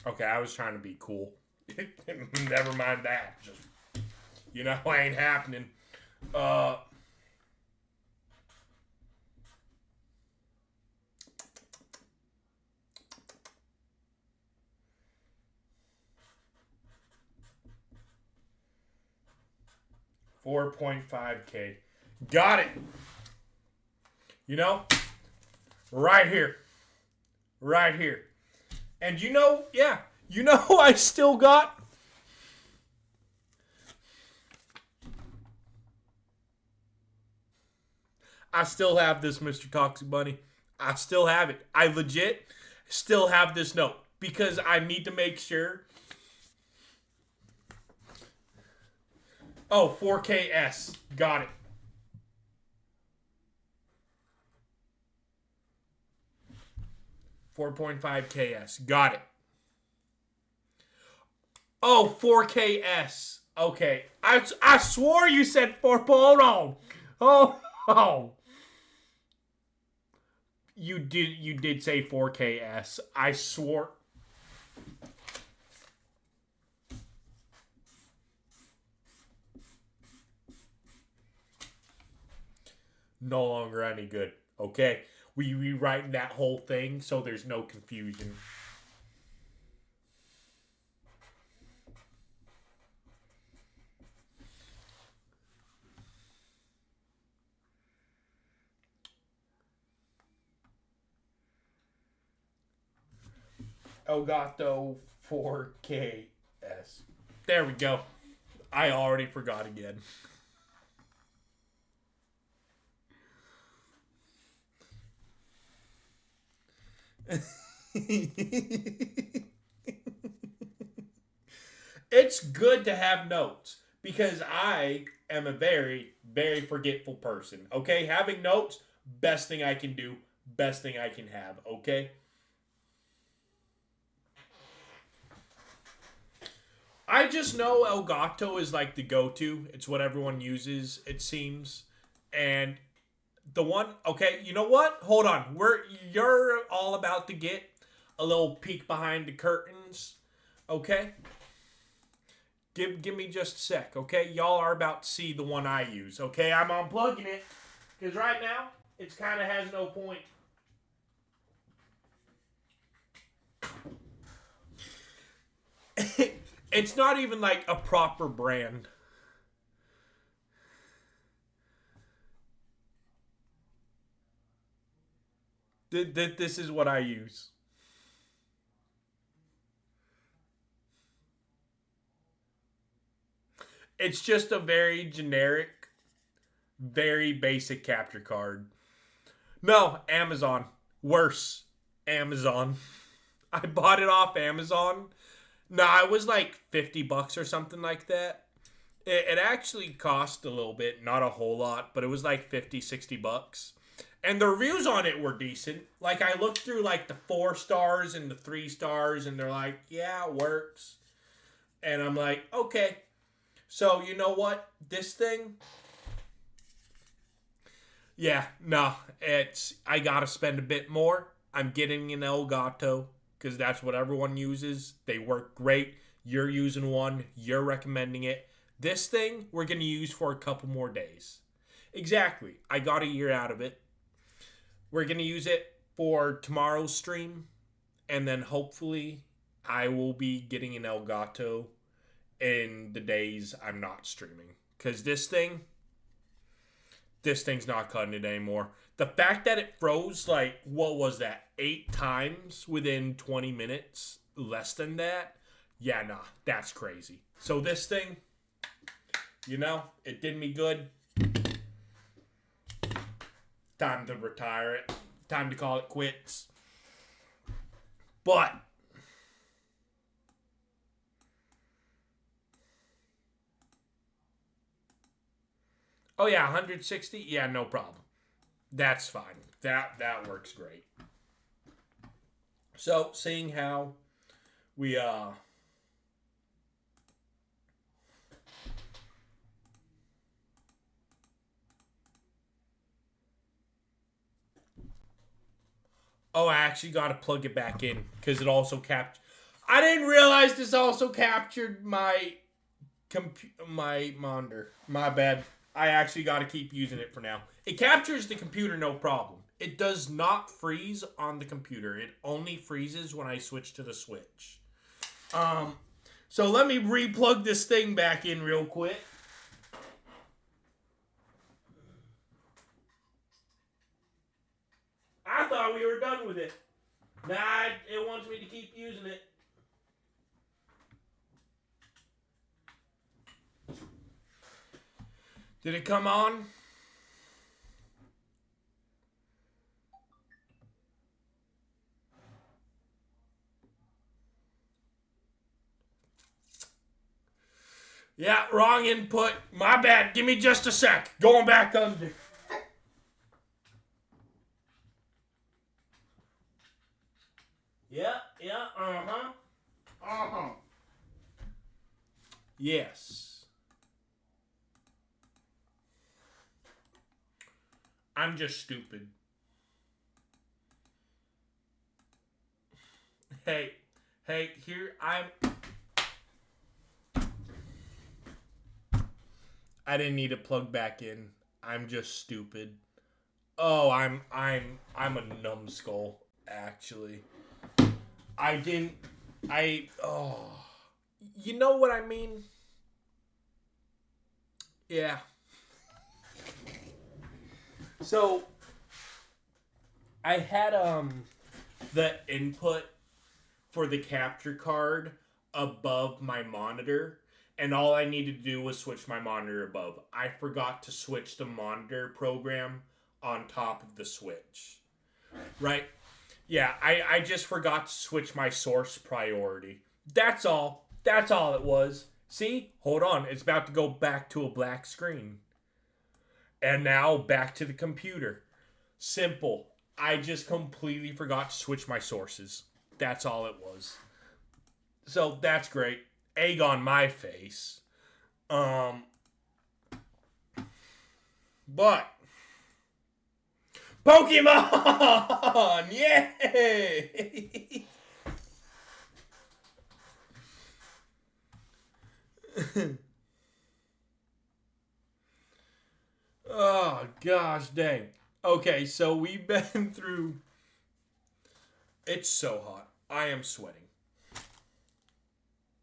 Okay, I was trying to be cool. Never mind that. Just ain't happening. Uh 4.5K. Got it. You know, right here. Right here. And yeah, I still got. I still have this, Mr. Toxic Bunny. I still have it. I legit still have this note because I need to make sure. Oh, 4KS. Got it. 4.5KS. Got it. Oh, 4KS. Okay. I swore you said 4. Hold on. Oh. You did say 4KS. I swore. No longer any good. Okay. We rewrite that whole thing so there's no confusion. Elgato 4KS. There we go. I already forgot again. It's good to have notes because I am a very, very forgetful person. Okay, having notes, best thing I can do, best thing I can have. Okay. I just know Elgato is like the go-to. It's what everyone uses, it seems. And the one, okay, you know what? Hold on. You're all about to get a little peek behind the curtains. Okay? Give me just a sec, okay? Y'all are about to see the one I use, okay? I'm unplugging it because right now it kind of has no point. It's not even like a proper brand. This is what I use. It's just a very generic, very basic capture card. No, Amazon. Worse. Amazon. I bought it off Amazon. No, it was like $50 or something like that. It actually cost a little bit, not a whole lot, but it was like 50, $60. And the reviews on it were decent. Like I looked through like the 4 stars and the 3 stars, and they're like, yeah, it works. And I'm like, okay. So you know what? This thing, yeah, no, it's I gotta spend a bit more. I'm getting an Elgato because that's what everyone uses. They work great. You're using one. You're recommending it. This thing we're gonna use for a couple more days. Exactly. I got a year out of it. We're gonna use it for tomorrow's stream, and then hopefully I will be getting an Elgato in the days I'm not streaming. Because this thing's not cutting it anymore. The fact that it froze like what was that 8 times within 20 minutes, less than that. Yeah, nah, that's crazy. So this thing, it did me good. Time to retire it. Time to call it quits. But oh yeah, 160. Yeah, no problem. That's fine. That works great. So seeing how we oh, I actually got to plug it back in because it also capped. I didn't realize this also captured my monitor. My bad. I actually got to keep using it for now. It captures the computer, no problem. It does not freeze on the computer. It only freezes when I switch to the Switch. So let me re-plug this thing back in real quick. I thought we were done with it. Nah, it wants me to keep using it. Did it come on? Yeah, wrong input. My bad. Give me just a sec. Going back under. Yeah, yes. I'm just stupid. Hey, here I didn't need to plug back in. I'm just stupid. Oh, I'm a numbskull, actually. You know what I mean? Yeah. So I had the input for the capture card above my monitor, and all I needed to do was switch my monitor above. I forgot to switch the monitor program on top of the Switch. Right? Yeah, I just forgot to switch my source priority. That's all. That's all it was. See? Hold on. It's about to go back to a black screen. And now back to the computer. Simple. I just completely forgot to switch my sources. That's all it was. So that's great. Egg on my face. But Pokemon! Yay! Oh, gosh dang. Okay, so we've been through... It's so hot. I am sweating.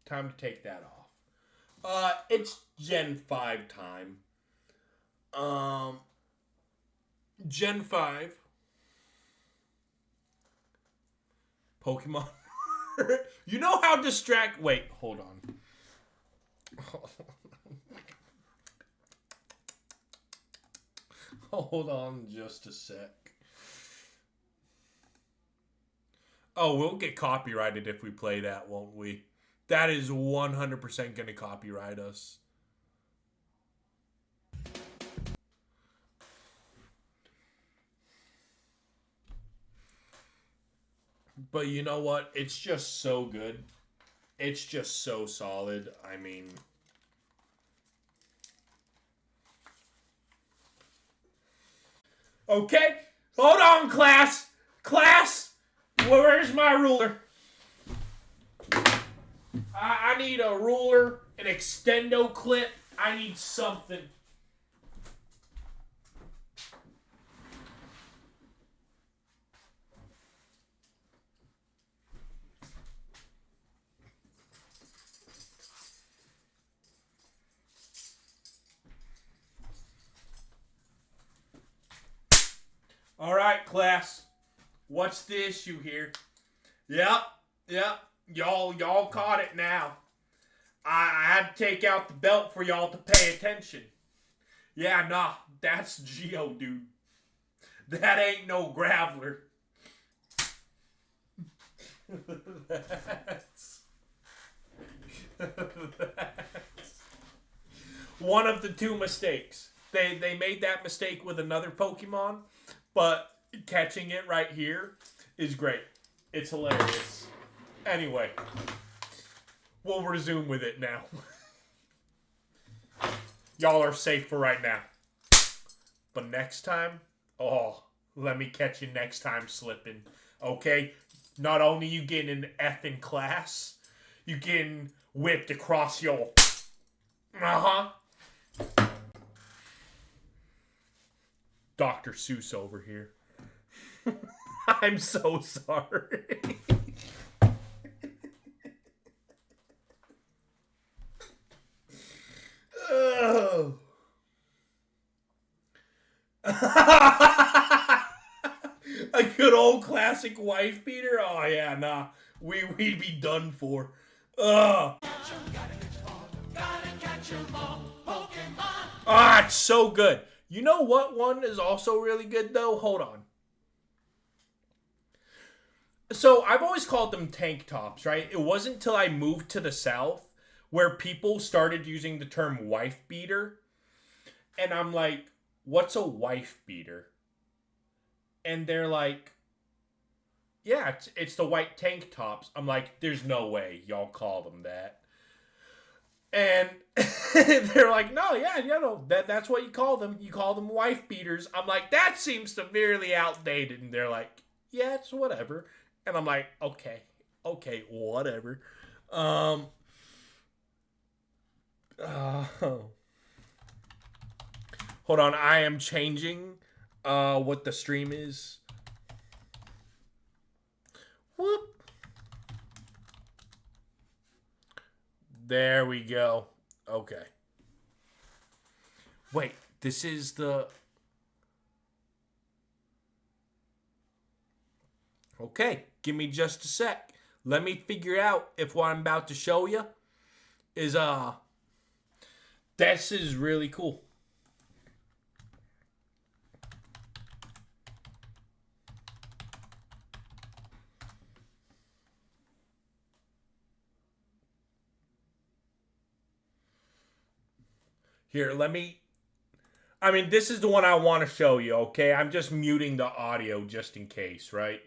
Time to take that off. It's Gen 5 time. Gen 5. Pokemon. You know how Wait, hold on. Hold on just a sec. Oh, we'll get copyrighted if we play that, won't we? That is 100% going to copyright us. But you know what? It's just so good. It's just so solid. I mean... Okay, hold on, class. Class, where's my ruler? I need a ruler, an extendo clip. I need something. All right, class. What's the issue here? Yep. Y'all caught it now. I had to take out the belt for y'all to pay attention. Yeah, nah, that's Geo, dude. That ain't no Graveler. that's one of the two mistakes. They made that mistake with another Pokemon, but catching it right here is great. It's hilarious. Anyway, we'll resume with it now. Y'all are safe for right now. But next time, let me catch you next time slipping. Okay? Not only you getting an F in class, you getting whipped across your... Dr. Seuss over here. I'm so sorry. Oh. A good old classic wife beater? Oh yeah, nah. We'd be done for. Ugh. Ah, it's so good. You know what one is also really good though? Hold on. So I've always called them tank tops, right? It wasn't until I moved to the South where people started using the term wife beater. And I'm like, what's a wife beater? And they're like, yeah, it's the white tank tops. I'm like, there's no way y'all call them that. And they're like, no, yeah, no, that's what you call them. You call them wife beaters. I'm like, that seems severely outdated. And they're like, yeah, it's whatever. And I'm like, okay, whatever. Hold on, I am changing what the stream is. Whoop. There we go. Okay. Wait, this is the... Okay, give me just a sec. Let me figure out if what I'm about to show you is, this is really cool. Here, let me... I mean, this is the one I want to show you, okay? I'm just muting the audio just in case, right?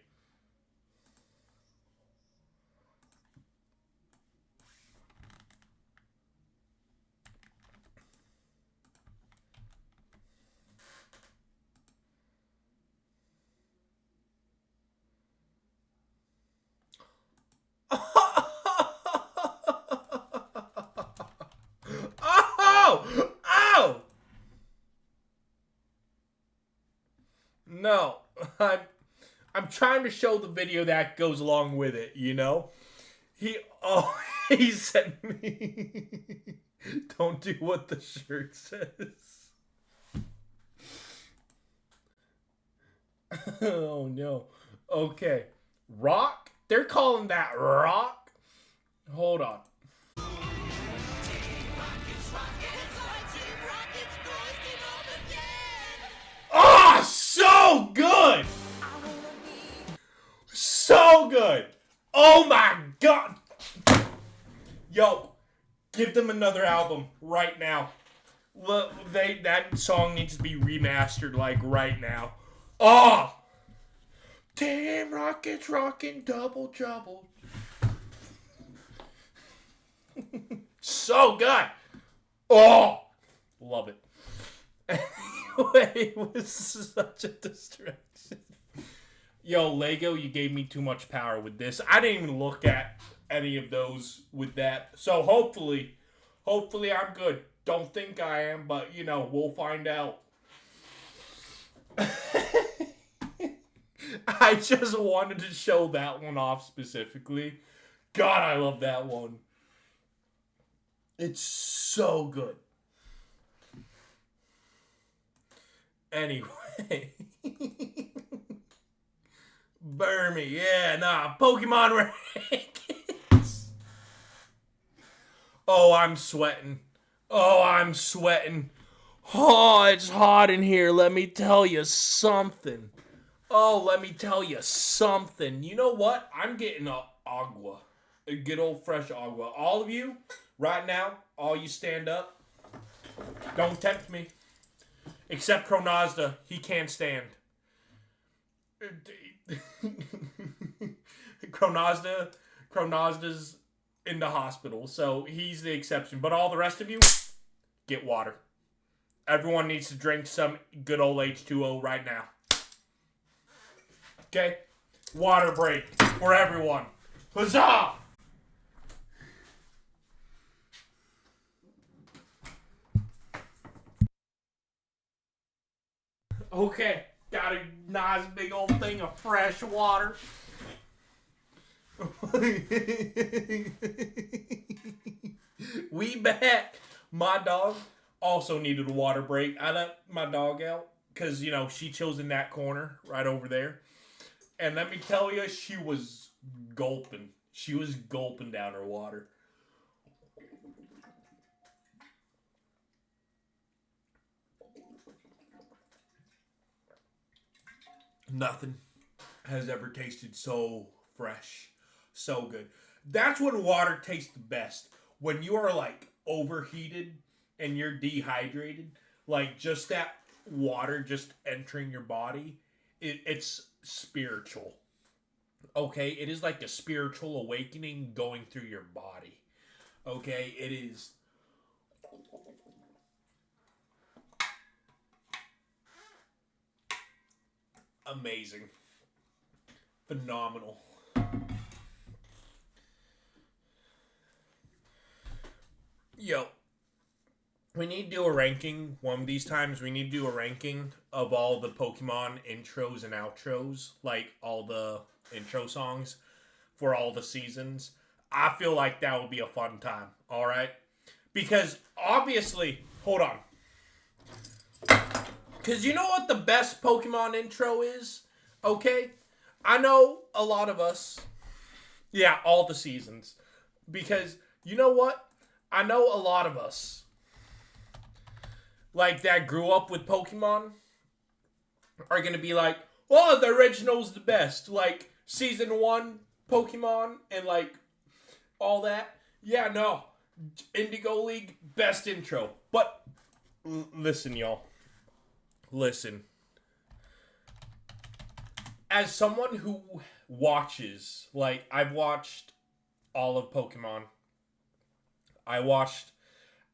Oh! No, I'm trying to show the video that goes along with it, you know? He sent me, don't do what the shirt says. Oh no. Okay. Rock? They're calling that rock? Hold on. Oh, so good! So good! Oh my god! Yo, give them another album right now. That song needs to be remastered like right now. Oh! Team Rockets rocking double trouble. So good! Oh! Love it. Anyway, it was such a distraction. Yo, Lego, you gave me too much power with this. I didn't even look at any of those with that. So hopefully I'm good. Don't think I am, but, we'll find out. I just wanted to show that one off specifically. God, I love that one. It's so good. Anyway. Burmy, yeah, nah. Pokemon rankings. Oh, I'm sweating. Oh, it's hot in here. Let me tell you something. You know what? I'm getting a agua. A good old fresh agua. All of you, right now, all you stand up. Don't tempt me. Except Chronozda. He can't stand. Chronozda's in the hospital, so he's the exception. But all the rest of you, get water. Everyone needs to drink some good old H2O right now. Okay? Water break for everyone. Huzzah! Okay, got a nice big old thing of fresh water. We back. My dog also needed a water break. I let my dog out because, she chills in that corner right over there. And let me tell you, she was gulping. She was gulping down her water. Nothing has ever tasted so fresh, so good. That's when water tastes the best. When you are like overheated and you're dehydrated, like just that water just entering your body, it's spiritual. Okay, it is like a spiritual awakening going through your body. Okay, it is amazing, phenomenal. Yo, we need to do a ranking one of these times. We need to do a ranking of all the Pokemon intros and outros, like all the intro songs for all the seasons. I feel like that would be a fun time, all right? Because obviously, hold on. Because you know what the best Pokemon intro is? Okay? I know a lot of us, yeah, all the seasons. Because you know what? I know a lot of us, like that grew up with Pokemon, are going to be like, oh, the original's the best. Like, season 1 Pokemon and like all that. Yeah, no. Indigo League, best intro. But listen, y'all. Listen. As someone who watches, like, I've watched all of Pokemon. I watched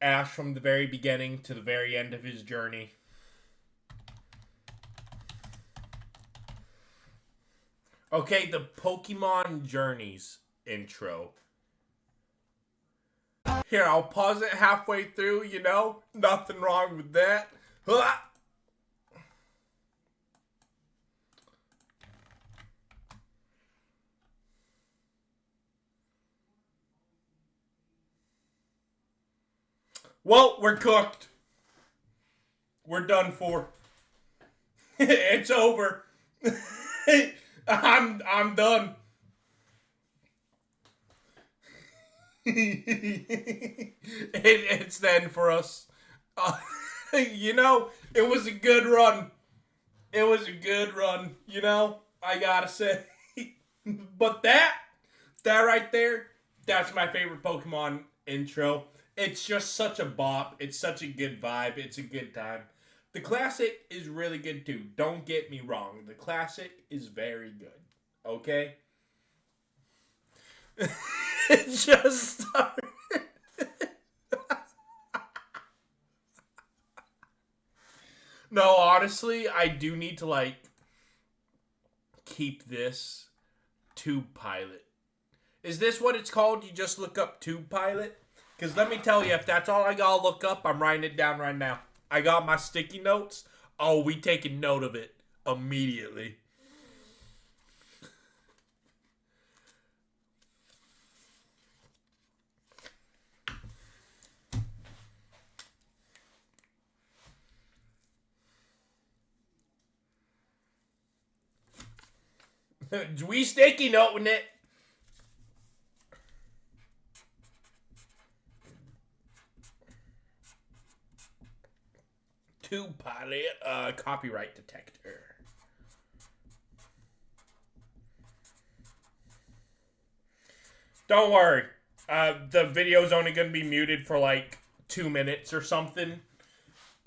Ash from the very beginning to the very end of his journey. Okay, the Pokemon Journeys intro. Here, I'll pause it halfway through, Nothing wrong with that. Well, we're cooked. We're done for. It's over. I'm done. It's then for us. It was a good run. It was a good run, I gotta say. But that right there, that's my favorite Pokemon intro. It's just such a bop. It's such a good vibe. It's a good time. The classic is really good too. Don't get me wrong. The classic is very good. Okay? It just started. No, honestly, I do need to keep this Tube Pilot. Is this what it's called? You just look up Tube Pilot? Because let me tell you, if that's all I gotta look up, I'm writing it down right now. I got my sticky notes. Oh, we taking note of it immediately. We sticky noting it. Tube Pilot, copyright detector. Don't worry. The video's only going to be muted for 2 minutes or something.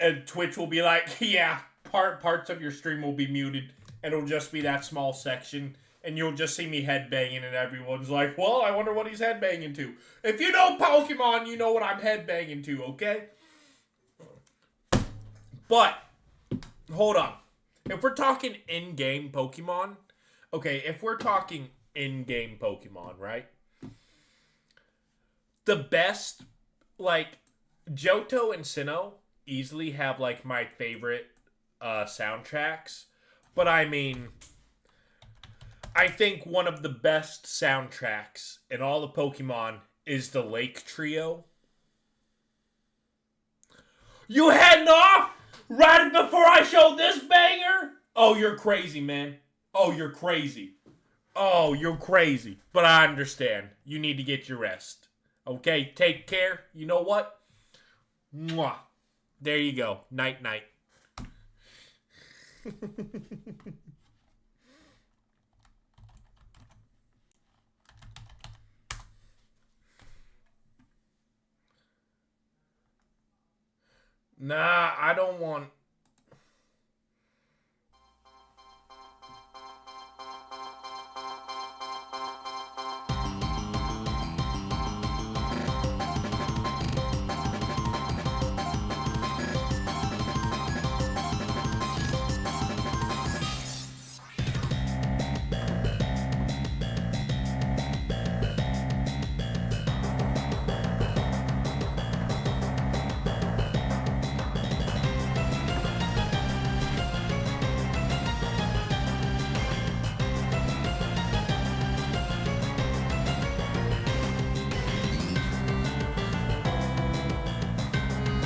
And Twitch will be like, yeah, parts of your stream will be muted. And it'll just be that small section. And you'll just see me headbanging and everyone's like, well, I wonder what he's headbanging to. If you know Pokemon, you know what I'm headbanging to, okay? But, hold on. If we're talking in-game Pokemon, right? The best, Johto and Sinnoh easily have, my favorite soundtracks, but I mean, I think one of the best soundtracks in all the Pokemon is the Lake Trio. You heading off right before I show this banger? Oh, you're crazy, man. Oh, you're crazy. Oh, you're crazy. But I understand. You need to get your rest. Okay, take care. You know what? Mwah. There you go. Night, night. Nah, I don't want...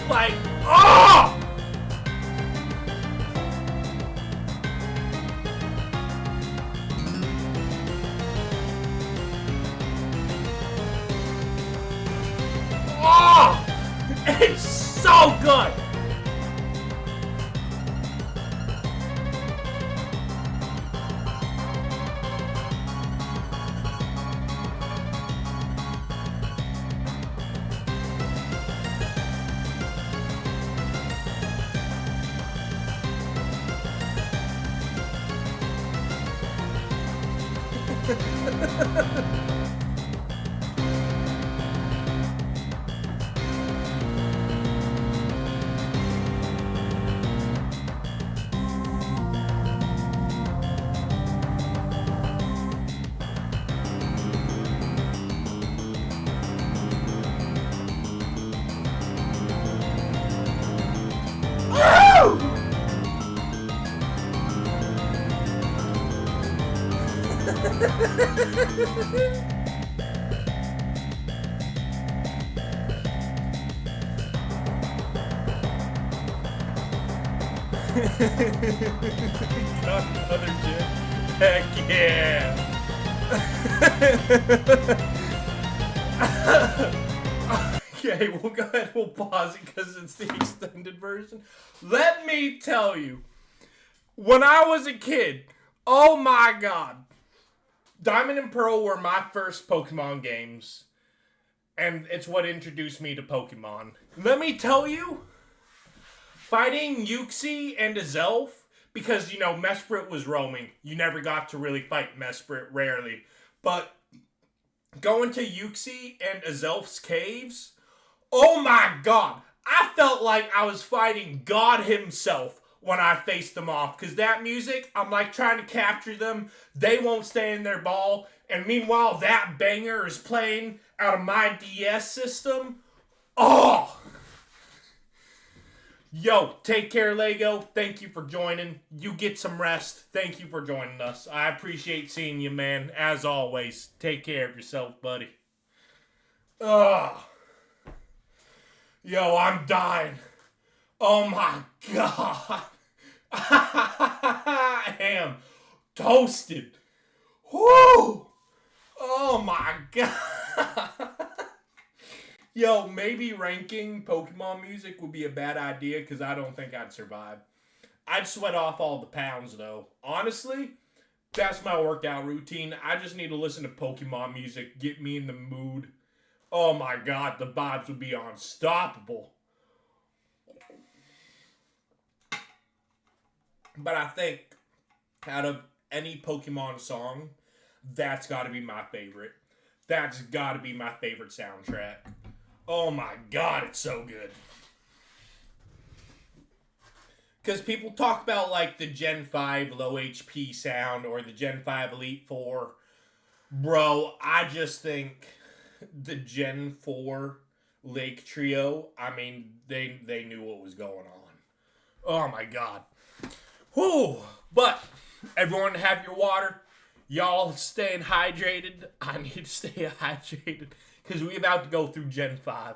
Like, oh! Oh! It's so good! Got another gym. Heck yeah. Okay, we'll go ahead. We'll pause it because it's the extended version. Let me tell you, when I was a kid, oh my god, Diamond and Pearl were my first Pokemon games, and it's what introduced me to Pokemon. Let me tell you, fighting Uxie and Azelf, because, you know, Mesprit was roaming. You never got to really fight Mesprit, rarely. But going to Uxie and Azelf's caves, oh my god, I felt like I was fighting God himself when I faced them off. Because that music, I'm like trying to capture them. They won't stay in their ball. And meanwhile, that banger is playing out of my DS system. Oh! Yo, take care, Lego. Thank you for joining. You get some rest. Thank you for joining us. I appreciate seeing you, man. As always, take care of yourself, buddy. Ugh. Yo, I'm dying. Oh my god. I am toasted. Whoo! Oh my god. Yo, maybe ranking Pokemon music would be a bad idea because I don't think I'd survive. I'd sweat off all the pounds, though. Honestly, that's my workout routine. I just need to listen to Pokemon music, get me in the mood. Oh my god, the vibes would be unstoppable. But I think out of any Pokemon song, that's got to be my favorite. That's got to be my favorite soundtrack. Oh my god, it's so good. Because people talk about like the Gen 5 low HP sound or the Gen 5 Elite 4. Bro, I just think the Gen 4 Lake Trio, I mean, they knew what was going on. Oh my god. Whew. But everyone have your water. Y'all staying hydrated. I need to stay hydrated because we about to go through Gen 5.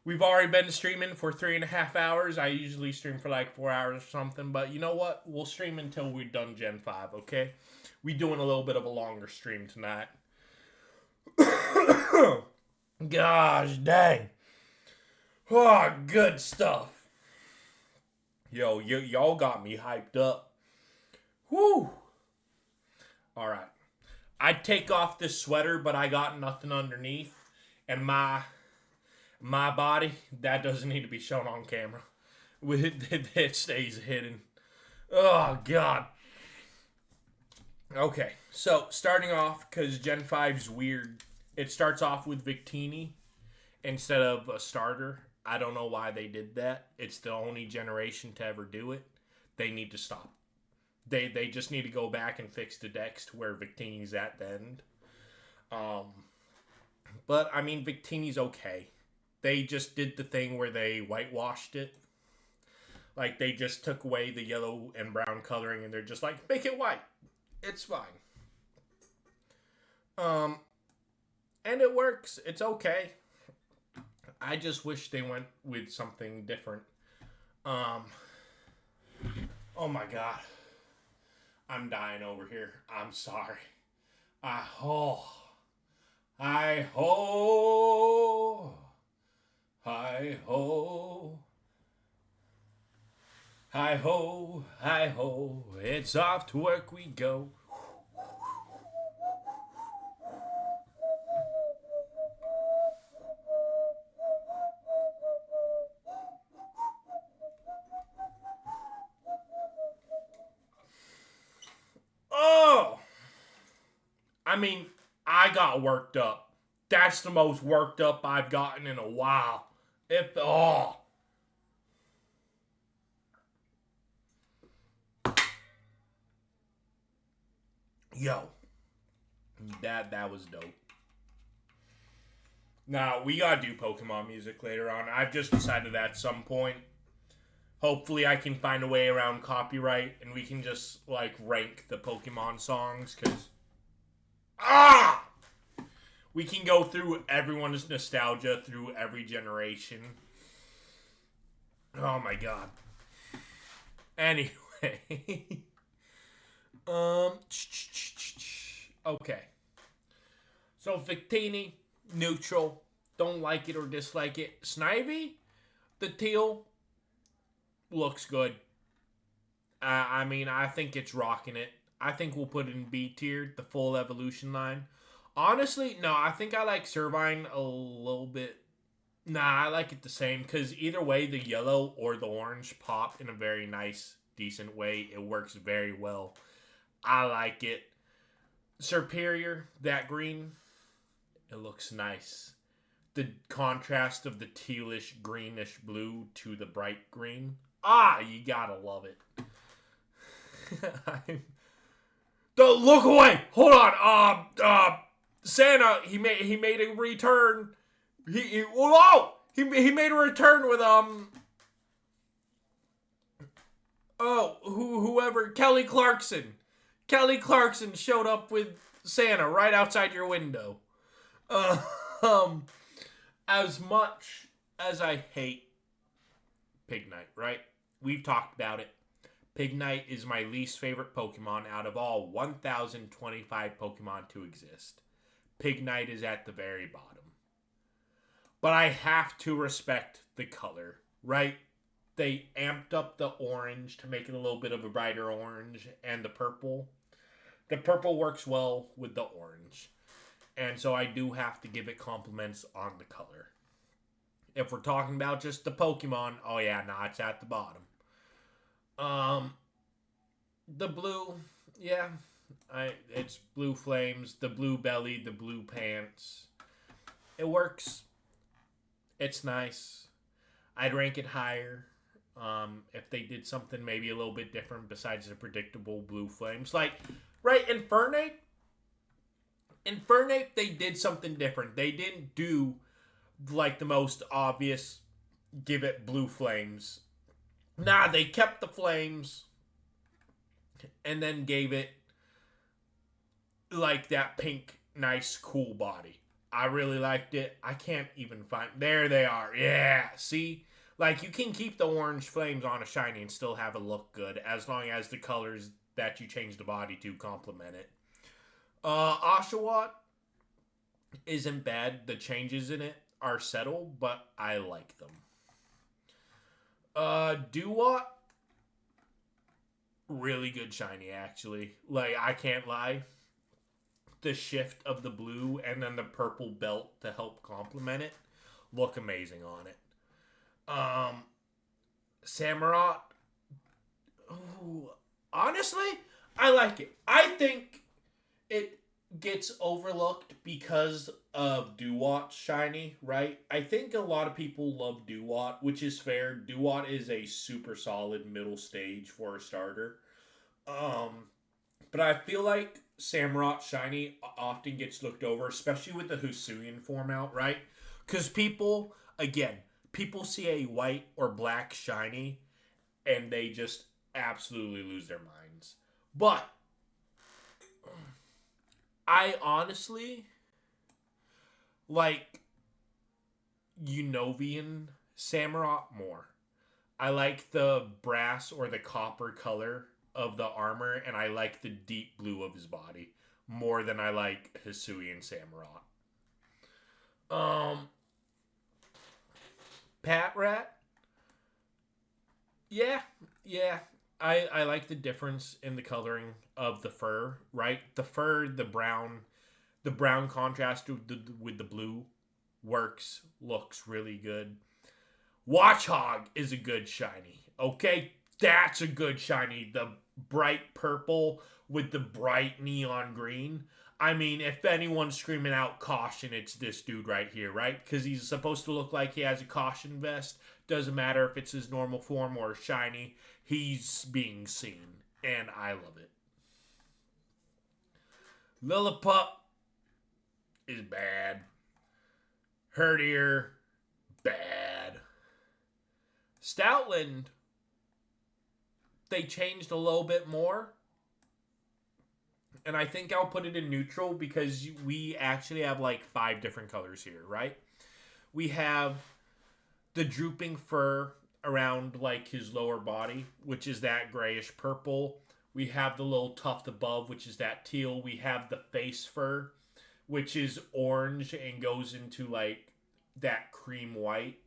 We've already been streaming for 3.5 hours. I usually stream for like 4 hours or something. But you know what? We'll stream until we're done Gen 5, okay? We doing a little bit of a longer stream tonight. Gosh dang. Oh, good stuff. Yo, y'all got me hyped up. Woo. Alright. I'd take off this sweater, but I got nothing underneath. And my body, that doesn't need to be shown on camera. It stays hidden. Oh, God. Okay, so starting off, because Gen 5's weird, it starts off with Victini instead of a starter. I don't know why they did that. It's the only generation to ever do it. They need to stop. They just need to go back and fix the decks to where Victini's at the end. But, I mean, Victini's okay. They just did the thing where they whitewashed it. Like, they just took away the yellow and brown coloring, and they're just like, make it white. It's fine. And it works. It's okay. I just wish they went with something different. Oh my God. I'm dying over here. I'm sorry. Hi-ho. Hi-ho. Hi-ho. Hi-ho, hi-ho, it's off to work we go. Oh! I mean, I got worked up. That's the most worked up I've gotten in a while. Yo, that was dope. Now, we gotta do Pokemon music later on. I've just decided at some point, hopefully I can find a way around copyright and we can just, like, rank the Pokemon songs, because... We can go through everyone's nostalgia through every generation. Oh my God. Anyway... Okay. So Victini, neutral. Don't like it or dislike it. Snivy, the teal, looks good. I mean, I think it's rocking it. I think we'll put it in B tier, the full evolution line. Honestly, no, I think I like Servine a little bit. Nah, I like it the same, because either way, the yellow or the orange pop in a very nice, decent way. It works very well. I like it. Superior, that green, it looks nice. The contrast of the tealish, greenish blue to the bright green. You gotta love it. Look away! Hold on. Santa, he made a return. He made a return with whoever, Kelly Clarkson. Kelly Clarkson showed up with Santa right outside your window. As much as I hate Pignite, right? We've talked about it. Pignite is my least favorite Pokemon out of all 1,025 Pokemon to exist. Pignite is at the very bottom. But I have to respect the color, right? They amped up the orange to make it a little bit of a brighter orange, and the purple. The purple works well with the orange. And so I do have to give it compliments on the color. If we're talking about just the Pokemon, it's at the bottom. The blue, it's blue flames, the blue belly, the blue pants. It works. It's nice. I'd rank it higher. If they did something maybe a little bit different besides the predictable blue flames. Like, right, Infernape, they did something different. They didn't do, like, the most obvious, give it blue flames. Nah, they kept the flames, and then gave it like that pink, nice, cool body. I really liked it. I can't even find. There they are. Yeah. See? Like, you can keep the orange flames on a shiny and still have it look good as long as the colors that you change the body to complement it. Oshawott isn't bad. The changes in it are subtle, but I like them. Duwat, really good shiny, actually. Like, I can't lie. The shift of the blue and then the purple belt to help complement it look amazing on it. Samurott, ooh, honestly, I like it. I think it gets overlooked because of Duwat's shiny, right? I think a lot of people love Duwat, which is fair. Duwat is a super solid middle stage for a starter. But I feel like Samurott shiny often gets looked over, especially with the Hisuian form out, right? Because people, again, people see a white or black shiny and they just absolutely lose their minds. But I honestly like Unovian Samurott more. I like the brass or the copper color of the armor, and I like the deep blue of his body more than I like Hisuian Samurott. Patrat, yeah, yeah. I like the difference in the coloring of the fur, right? The fur, the brown contrast with the blue works, looks really good. Watchhog is a good shiny. Okay, that's a good shiny. The bright purple with the bright neon green. I mean, if anyone's screaming out caution, it's this dude right here, right? Because he's supposed to look like he has a caution vest. Doesn't matter if it's his normal form or shiny. He's being seen, and I love it. Lillipup is bad. Herdier, bad. Stoutland, they changed a little bit more. And I think I'll put it in neutral because we actually have like 5 different colors here, right? We have the drooping fur around like his lower body, which is that grayish purple. We have the little tuft above, which is that teal. We have the face fur, which is orange and goes into like that cream white.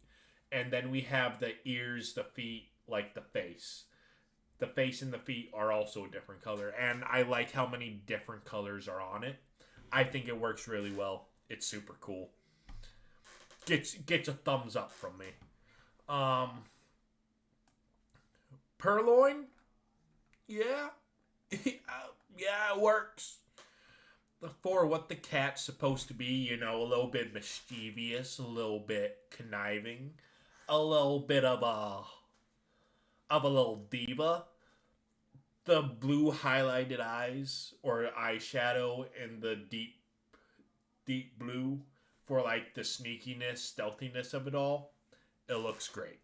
And then we have the ears, the feet, like the face. The face and the feet are also a different color. And I like how many different colors are on it. I think it works really well. It's super cool. Gets a thumbs up from me. Purloin? Yeah. Yeah, it works. For what the cat's supposed to be, you know, a little bit mischievous, a little bit conniving, a little bit of a little diva. The blue highlighted eyes or eyeshadow and the deep blue for like the sneakiness, stealthiness of it all. It looks great.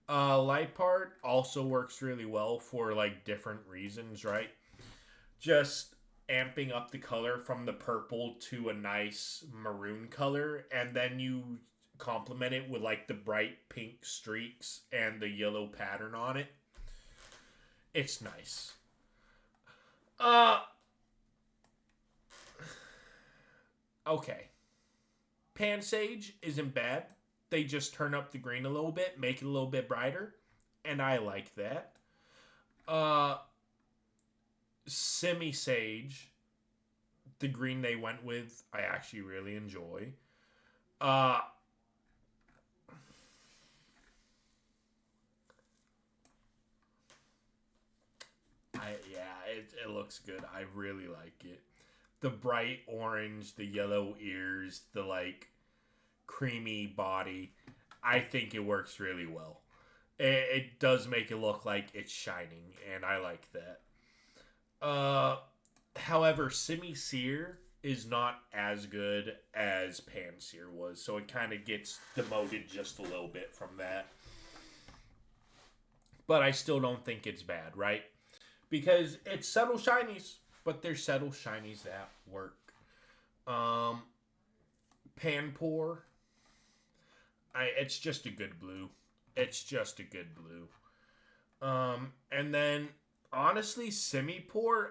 Light part also works really well for like different reasons, right? Just amping up the color from the purple to a nice maroon color, and then you complement it with like the bright pink streaks and the yellow pattern on it. It's nice. Okay. Pansage isn't bad. They just turn up the green a little bit, make it a little bit brighter, and I like that. Semi-Sage, the green they went with, I actually really enjoy. Uh, it looks good. I really like it. The bright orange, the yellow ears, the like creamy body. I think it works really well. It does make it look like it's shining, and I like that. However, Semi-Seer is not as good as Panseer was, so it kind of gets demoted just a little bit from that. but I still don't think it's bad, right? Because it's subtle shinies, but they're subtle shinies that work. Um, Panpour, it's just a good blue. It's just a good blue. And then honestly, Simipour,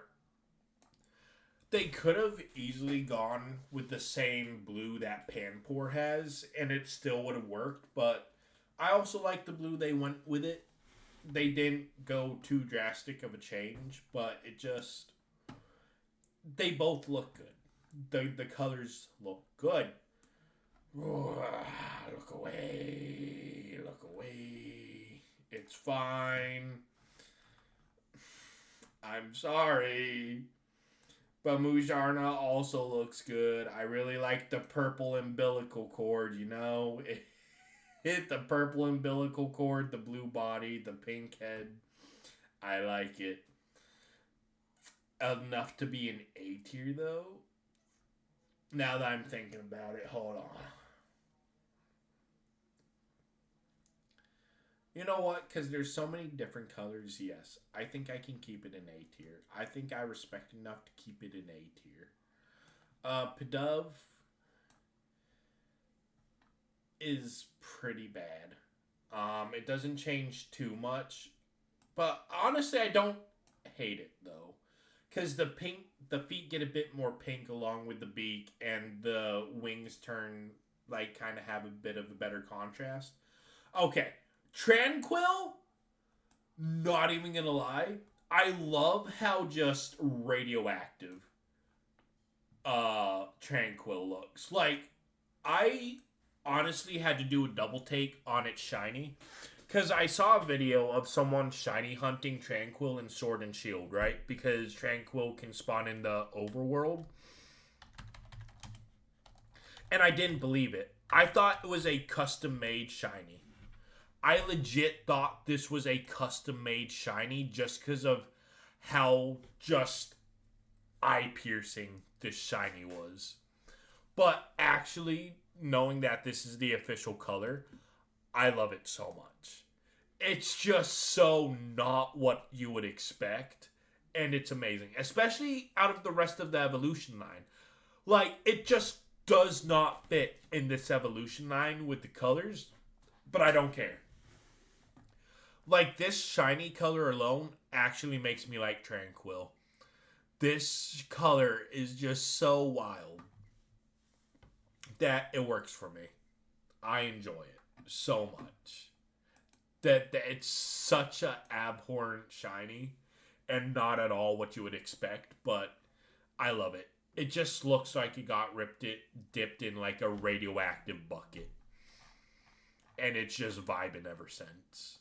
they could have easily gone with the same blue that Panpour has, and it still would have worked. But I also like the blue they went with it. They didn't go too drastic of a change, but it just they both look good. The colors look good. Look away. Look away. It's fine. I'm sorry. But Mujarna also looks good. I really like the purple umbilical cord, you know? Hit the purple umbilical cord, the blue body, the pink head. I like it. Enough to be an A tier, though. Now that I'm thinking about it, hold on. You know what? Because there's so many different colors, yes. I think I can keep it in A tier. I think I respect enough to keep it in A tier. Pidove is pretty bad. It doesn't change too much. But honestly, I don't hate it, though. Because the feet get a bit more pink along with the beak, and the wings turn, like, kind of have a bit of a better contrast. Okay. Tranquil, not even gonna lie, I love how just radioactive Tranquil looks. Like, I honestly had to do a double take on its shiny. Because I saw a video of someone shiny hunting Tranquil in Sword and Shield, right? Because Tranquil can spawn in the overworld. And I didn't believe it. I thought it was a custom-made shiny. I legit thought this was a custom-made shiny just because of how just eye-piercing this shiny was. But actually, knowing that this is the official color, I love it so much. It's just so not what you would expect, and it's amazing. Especially out of the rest of the evolution line. Like, it just does not fit in this evolution line with the colors, but I don't care. Like, this shiny color alone actually makes me like Tranquil. This color is just so wild that it works for me. I enjoy it so much. That it's such a abhorrent shiny and not at all what you would expect, but I love it. It just looks like it got dipped in like a radioactive bucket. And it's just vibing ever since.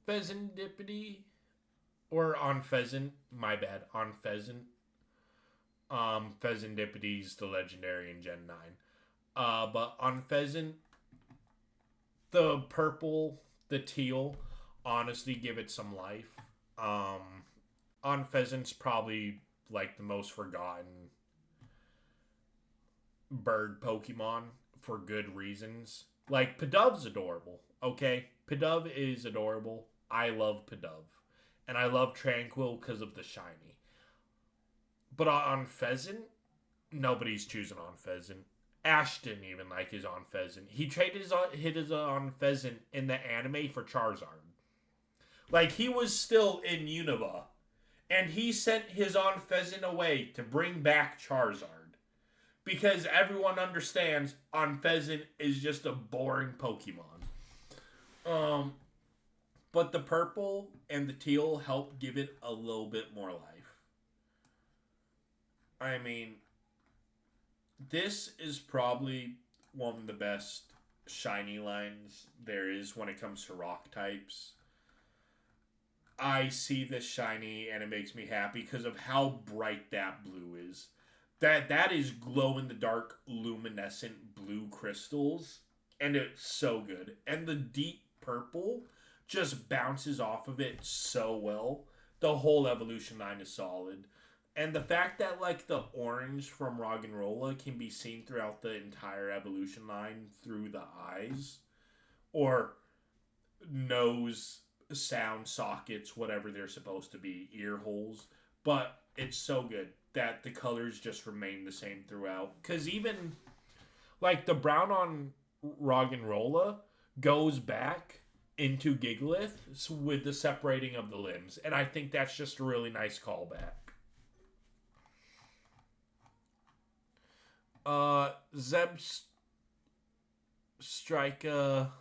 Pheasantipity, or on Pheasant, my bad, on Pheasant. Pheasantipity's the legendary in Gen 9. But on Pheasant, the purple, the teal, honestly give it some life. On Pheasant's probably like the most forgotten bird Pokemon for good reasons. Like, Pidove's adorable, okay? Pidove is adorable. I love Pidove. And I love Tranquil because of the shiny. But on Pheasant, nobody's choosing on Pheasant. Ash didn't even like his on Pheasant. He traded his on Pheasant in the anime for Charizard. Like, he was still in Unova. And he sent his on Pheasant away to bring back Charizard. Because everyone understands on Pheasant is just a boring Pokemon. But the purple and the teal help give it a little bit more life. I mean, this is probably one of the best shiny lines there is when it comes to rock types. I see this shiny and it makes me happy because of how bright that blue is. That is glow-in-the-dark, luminescent blue crystals, and it's so good. And the deep purple just bounces off of it so well. The whole evolution line is solid. And the fact that, like, the orange from Roggenrola can be seen throughout the entire evolution line through the eyes, or nose sound sockets, whatever they're supposed to be, ear holes. But it's so good that the colors just remain the same throughout. Because even like the brown on Roggenrola goes back into Gigalith with the separating of the limbs. And I think that's just a really nice callback. Zeb Strika.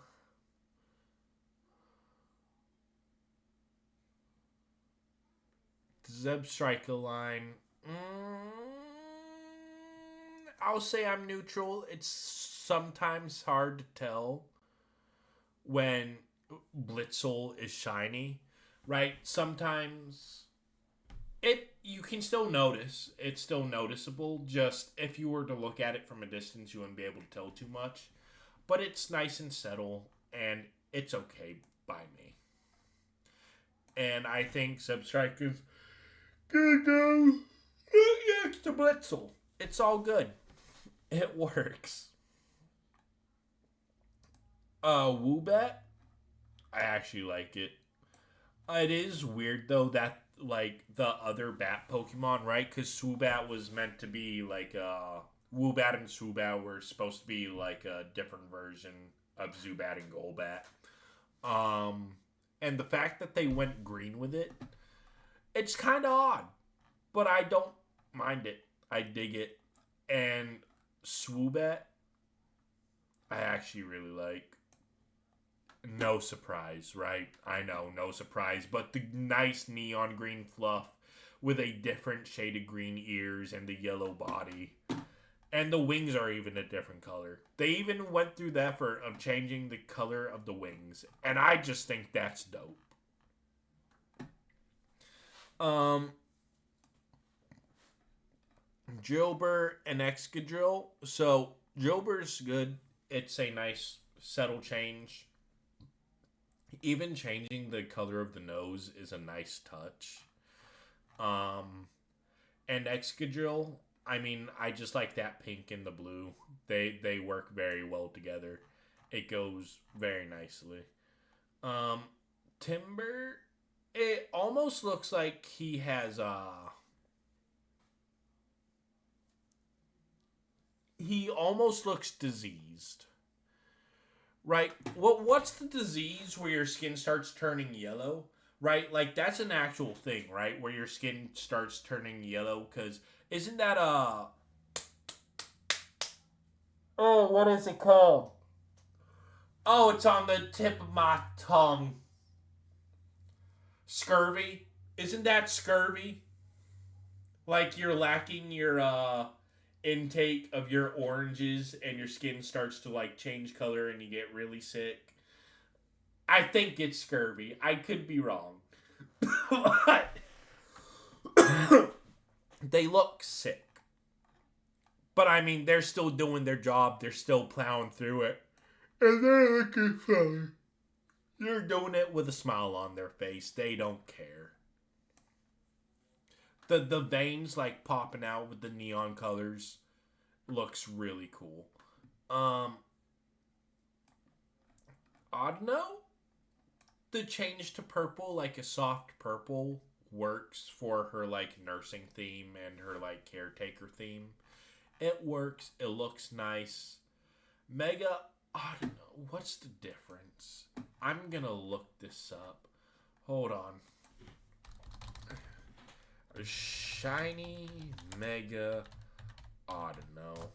Zeb Strika line. I'll say I'm neutral. It's sometimes hard to tell when Blitzel is shiny, right? Sometimes you can still notice. It's still noticeable. Just if you were to look at it from a distance, you wouldn't be able to tell too much. But it's nice and subtle, and it's okay by me. And I think Substrike is gonna go next to Blitzel. It's all good. It works. Woobat, I actually like it. It is weird though that like the other bat Pokemon, right? Because Swoobat was meant to be like Woobat and Swoobat were supposed to be like a different version of Zubat and Golbat. And the fact that they went green with it, it's kind of odd, but I don't mind it. I dig it. And Swoobat, I actually really like. No surprise, right? I know, no surprise. But the nice neon green fluff with a different shade of green ears and the yellow body. And the wings are even a different color. They even went through the effort of changing the color of the wings. And I just think that's dope. Drillbur and Excadrill. So, Drillbur's good. It's a nice, subtle change. Even changing the color of the nose is a nice touch. And Excadrill, I mean, I just like that pink and the blue. They work very well together. It goes very nicely. Timber, it almost looks like he has he almost looks diseased. Right? What's the disease where your skin starts turning yellow? Right? Like that's an actual thing, right? Where your skin starts turning yellow cuz isn't that oh, what is it called? Oh, it's on the tip of my tongue. Scurvy? Isn't that scurvy? Like you're lacking your intake of your oranges and your skin starts to like change color and you get really sick. I think it's scurvy. I could be wrong. But they look sick. But I mean, they're still doing their job. They're still plowing through it. And they're looking funny. They're doing it with a smile on their face. They don't care. The veins like popping out with the neon colors looks really cool. Audino, the change to purple, like a soft purple, works for her like nursing theme and her like caretaker theme. It works. It looks nice. Mega, Audino, what's the difference? I'm gonna look this up. Hold on. Shiny Mega Audino.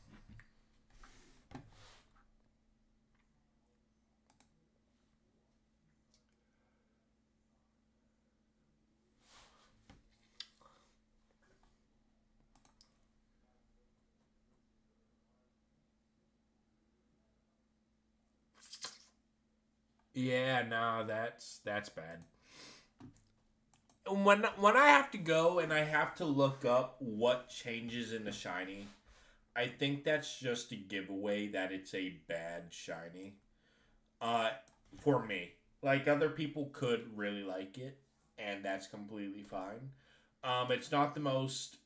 Yeah, no, that's bad. When I have to go and I have to look up what changes in the shiny, I think that's just a giveaway that it's a bad shiny. Uh, for me, like other people could really like it, and that's completely fine. It's not the most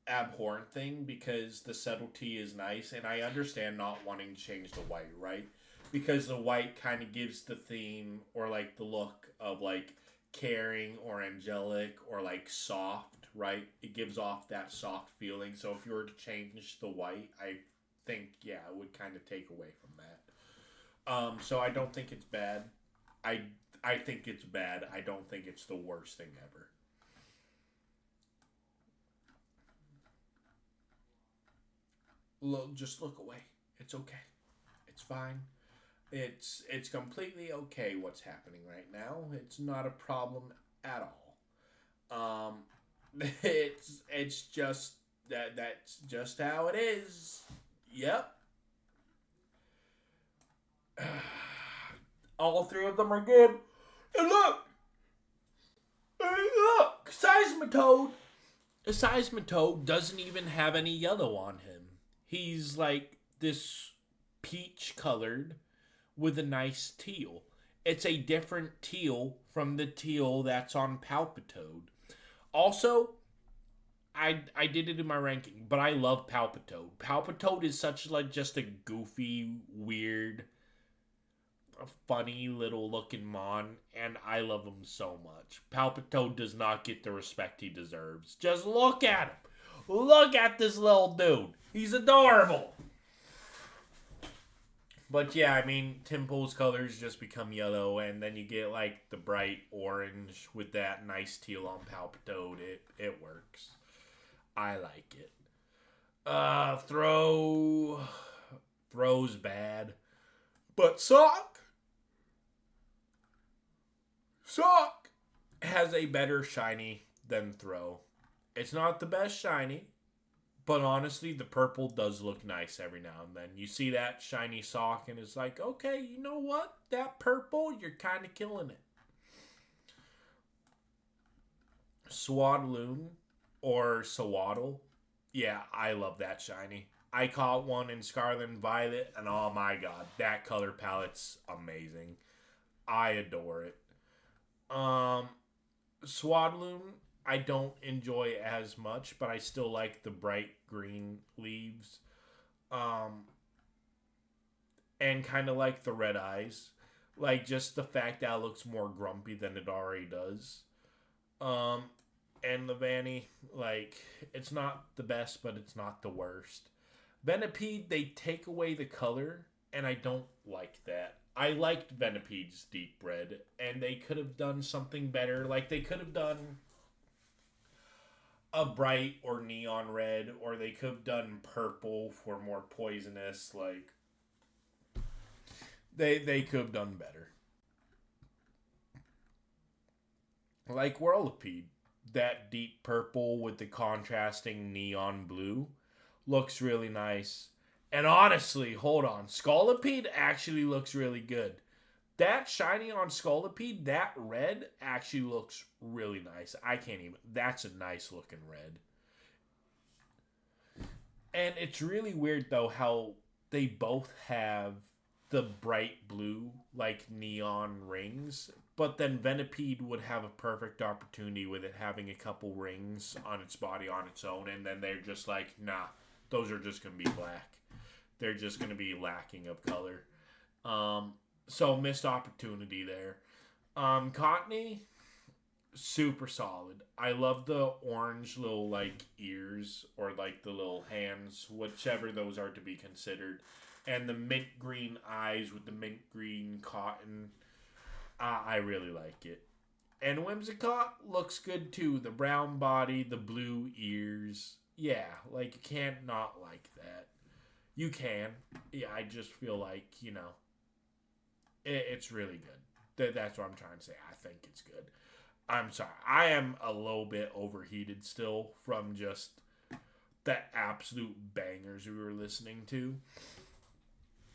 abhorrent thing because the subtlety is nice, and I understand not wanting to change the white, right? because the white kind of gives the theme or like the look of like caring or angelic or like soft, right? It gives off that soft feeling. So if you were to change the white, I think it would kind of take away from that. So I don't think it's bad. I I think it's bad. I don't think it's the worst thing ever. Just look away. It's okay. It's fine. It's completely okay what's happening right now. It's not a problem at all. It's just that's just how it is. Yep. All three of them are good. And look, Seismitoad. Seismitoad doesn't even have any yellow on him. He's like this peach colored with a nice teal. It's a different teal from the teal that's on Palpitoad. Also, I did it in my ranking, but I love Palpitoad. Palpitoad is such like just a goofy, weird, funny little looking mon, and I love him so much. Palpitoad does not get the respect he deserves. Just look at him. Look at this little dude. He's adorable. But yeah, I mean, Timple's colors just become yellow, and then you get like the bright orange with that nice teal on Palpitoad. It works. I like it. Throw's bad, but Sock has a better shiny than Throw. It's not the best shiny, but honestly, the purple does look nice every now and then. You see that shiny Sock, and it's like, okay, you know what? That purple, you're kind of killing it. Swadloon or Swaddle. Yeah, I love that shiny. I caught one in Scarlet and Violet, and oh my god, that color palette's amazing. I adore it. Um, Swadloon, I don't enjoy as much, but I still like the bright green leaves. Um, and kind of like the red eyes. Like, just the fact that it looks more grumpy than it already does. Um, and the Vanny, like, it's not the best, but it's not the worst. Venipede, they take away the color, and I don't like that. I liked Venipede's deep red, and they could have done something better. Like, they could have done a bright or neon red, or they could have done purple for more poisonous. Like, they could have done better. Like Whirlipede, that deep purple with the contrasting neon blue looks really nice. And honestly, hold on, Scolipede actually looks really good. That shiny on Scolipede, that red actually looks really nice. I can't even. That's a nice looking red. And it's really weird though how they both have the bright blue like neon rings, but then Venipede would have a perfect opportunity with it having a couple rings on its body on its own, and then they're just like, nah, those are just gonna be black. They're just gonna be lacking of color. So missed opportunity there. Cottony, super solid. I love the orange little like ears or like the little hands, whichever those are to be considered, and the mint green eyes with the mint green cotton. I really like it. And Whimsicott looks good too. The brown body, the blue ears. Yeah, like you can't not like that. You can. Yeah, I just feel like, it's really good. That's what I'm trying to say. I think it's good. I'm sorry. I am a little bit overheated still from just the absolute bangers we were listening to.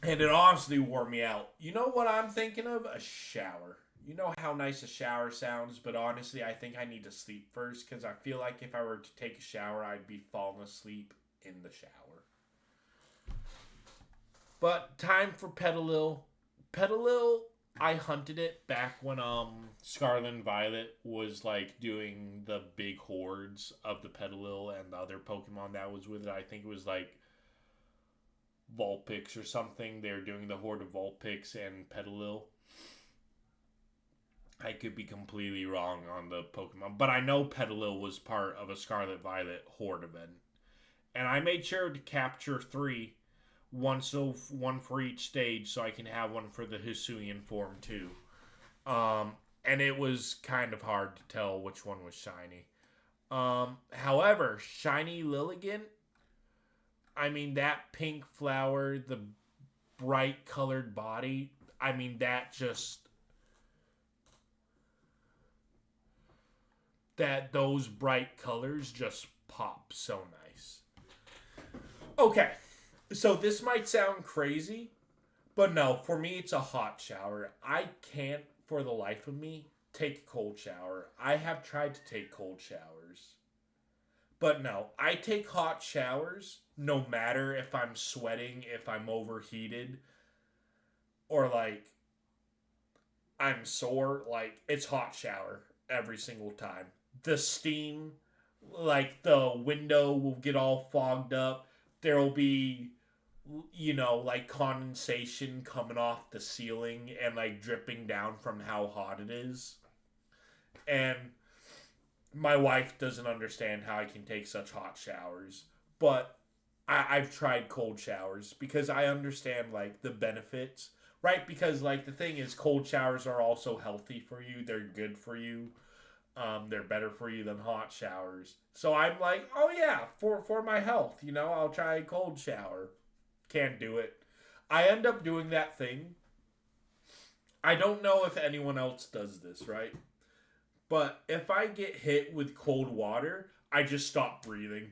And it honestly wore me out. You know what I'm thinking of? A shower. You know how nice a shower sounds, but honestly, I think I need to sleep first because I feel like if I were to take a shower, I'd be falling asleep in the shower. But time for Petalil. Petalil, I hunted it back when Scarlet and Violet was like doing the big hordes of the Petalil and the other Pokemon that was with it. I think it was like Vulpix or something. They're doing the horde of Vulpix and Petalil. I could be completely wrong on the Pokemon, but I know Petalil was part of a Scarlet Violet horde event. And I made sure to capture 3, one for each stage, so I can have one for the Hisuian form too. And it was kind of hard to tell which one was shiny. However, shiny Lilligant, I mean, that pink flower, the bright colored body, I mean, those bright colors just pop so nice. Okay, so this might sound crazy, but no, for me it's a hot shower. I can't, for the life of me, take a cold shower. I have tried to take cold showers. But no, I take hot showers no matter if I'm sweating, if I'm overheated, or like I'm sore. Like, it's hot shower every single time. The steam, like the window will get all fogged up. There'll be, like condensation coming off the ceiling and like dripping down from how hot it is. And my wife doesn't understand how I can take such hot showers. But I've tried cold showers because I understand like the benefits, right? Because like the thing is, cold showers are also healthy for you. They're good for you. They're better for you than hot showers. So I'm like, oh yeah, for my health, I'll try a cold shower. Can't do it. I end up doing that thing. I don't know if anyone else does this, right? But if I get hit with cold water, I just stop breathing.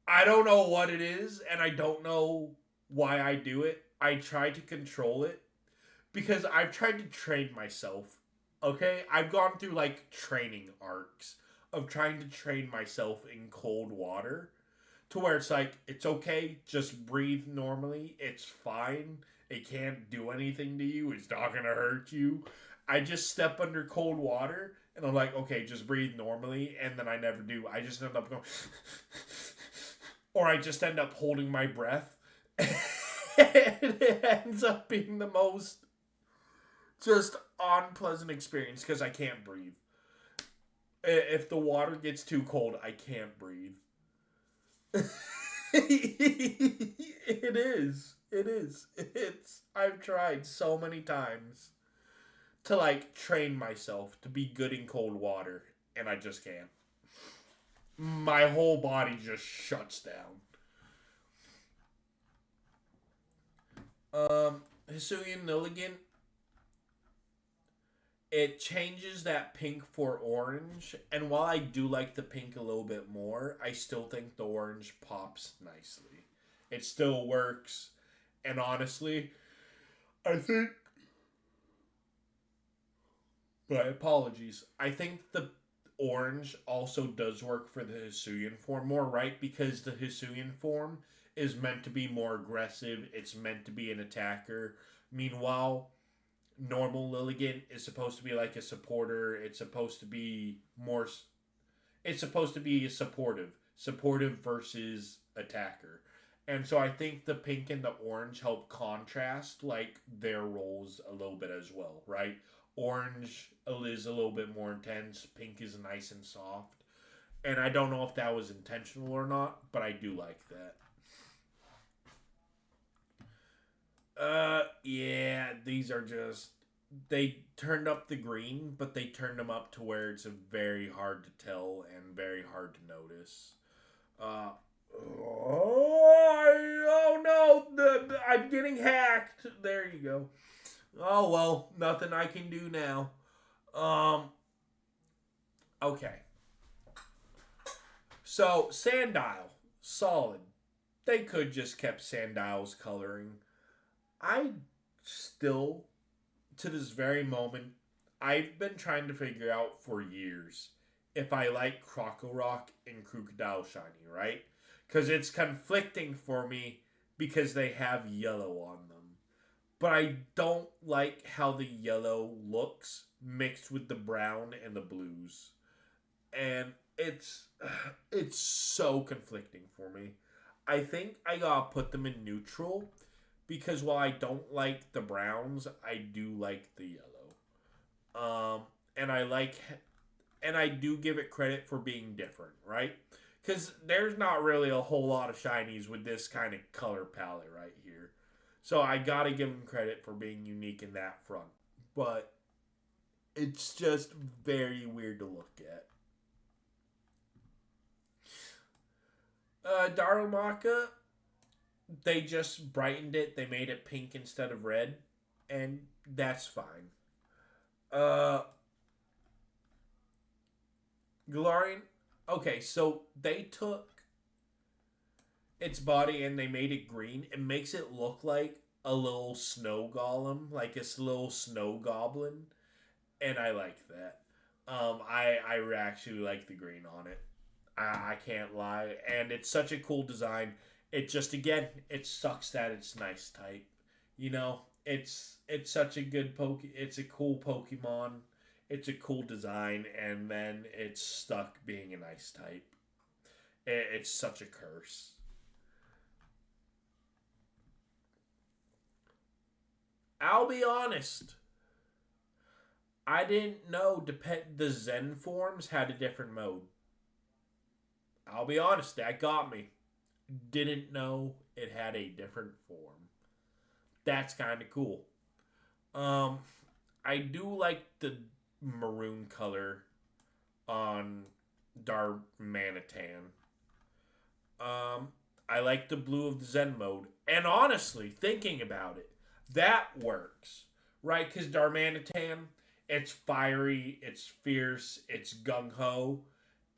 I don't know what it is, and I don't know why I do it. I try to control it because I've tried to train myself. Okay? I've gone through like training arcs of trying to train myself in cold water to where it's like, it's okay, just breathe normally. It's fine. It can't do anything to you. It's not going to hurt you. I just step under cold water and I'm like, okay, just breathe normally. And then I never do. I just end up going, or I just end up holding my breath. And it ends up being the most just unpleasant experience because I can't breathe. If the water gets too cold, I can't breathe. It is. It is. I've tried so many times to like train myself to be good in cold water, and I just can't. My whole body just shuts down. Hisuian Nilligan, it changes that pink for orange, and while I do like the pink a little bit more, I still think the orange pops nicely. It still works, and honestly, I think, my apologies, I think the orange also does work for the Hisuian form more, right? Because the Hisuian form is meant to be more aggressive, it's meant to be an attacker. Meanwhile, normal Lilligant is supposed to be like a supporter. It's supposed to be more. It's supposed to be supportive versus attacker. And so I think the pink and the orange help contrast like their roles a little bit as well, right? Orange is a little bit more intense. Pink is nice and soft. And I don't know if that was intentional or not, but I do like that. Yeah, these are just, they turned up the green, but they turned them up to where it's very hard to tell and very hard to notice. Uh, oh no, I'm getting hacked. There you go. Oh well, nothing I can do now. Um, okay. So Sandile, solid. They could just kept Sandile's coloring. I still, to this very moment, I've been trying to figure out for years if I like Crocorock and Crocodile Shiny, right? Because it's conflicting for me because they have yellow on them. But I don't like how the yellow looks mixed with the brown and the blues. And it's so conflicting for me. I think I gotta put them in neutral because while I don't like the browns, I do like the yellow. And I do give it credit for being different, right? Because there's not really a whole lot of shinies with this kind of color palette right here. So I gotta give them credit for being unique in that front. But it's just very weird to look at. Darumaka, they just brightened it. They made it pink instead of red. And that's fine. Uh, Galarian, okay, so they took its body and they made it green. It makes it look like a little snow golem, like a little snow goblin, and I like that. I actually like the green on it. I can't lie, and it's such a cool design. It just again, it sucks that it's nice type. You know, it's such a good poke. It's a cool Pokemon. It's a cool design, and then it's stuck being an ice type. It's such a curse. I'll be honest. I didn't know the Zen forms had a different mode. I'll be honest, that got me. Didn't know it had a different form. That's kind of cool. Um, I do like the maroon color on Darmanitan. Um, I like the blue of the Zen mode. And honestly, thinking about it, that works. Right? Because Darmanitan, it's fiery, it's fierce, it's gung ho.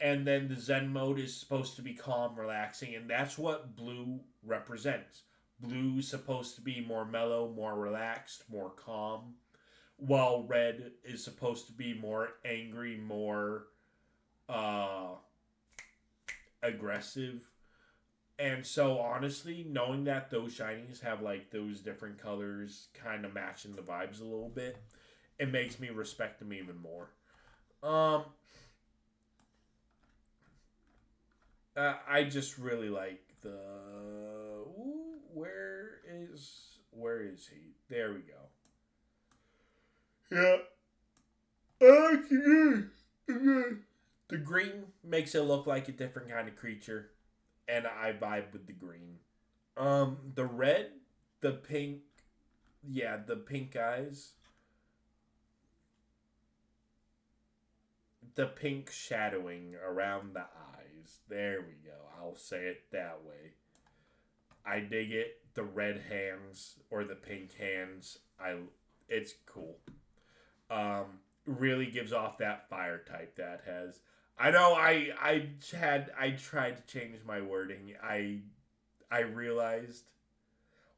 And then the Zen mode is supposed to be calm, relaxing, and that's what blue represents. Blue is supposed to be more mellow, more relaxed, more calm, while red is supposed to be more angry, more uh, aggressive. And so, honestly, knowing that those shinies have like those different colors kind of matching the vibes a little bit, it makes me respect them even more. Um, I just really like the. Ooh, where is he? There we go. Yeah. Okay. The green makes it look like a different kind of creature, and I vibe with the green. The red, the pink, yeah, the pink eyes, the pink shadowing around the eyes. There we go. I'll say it that way. I dig it. The red hands or the pink hands. It's cool. Really gives off that fire type that has. I know I tried to change my wording. I realized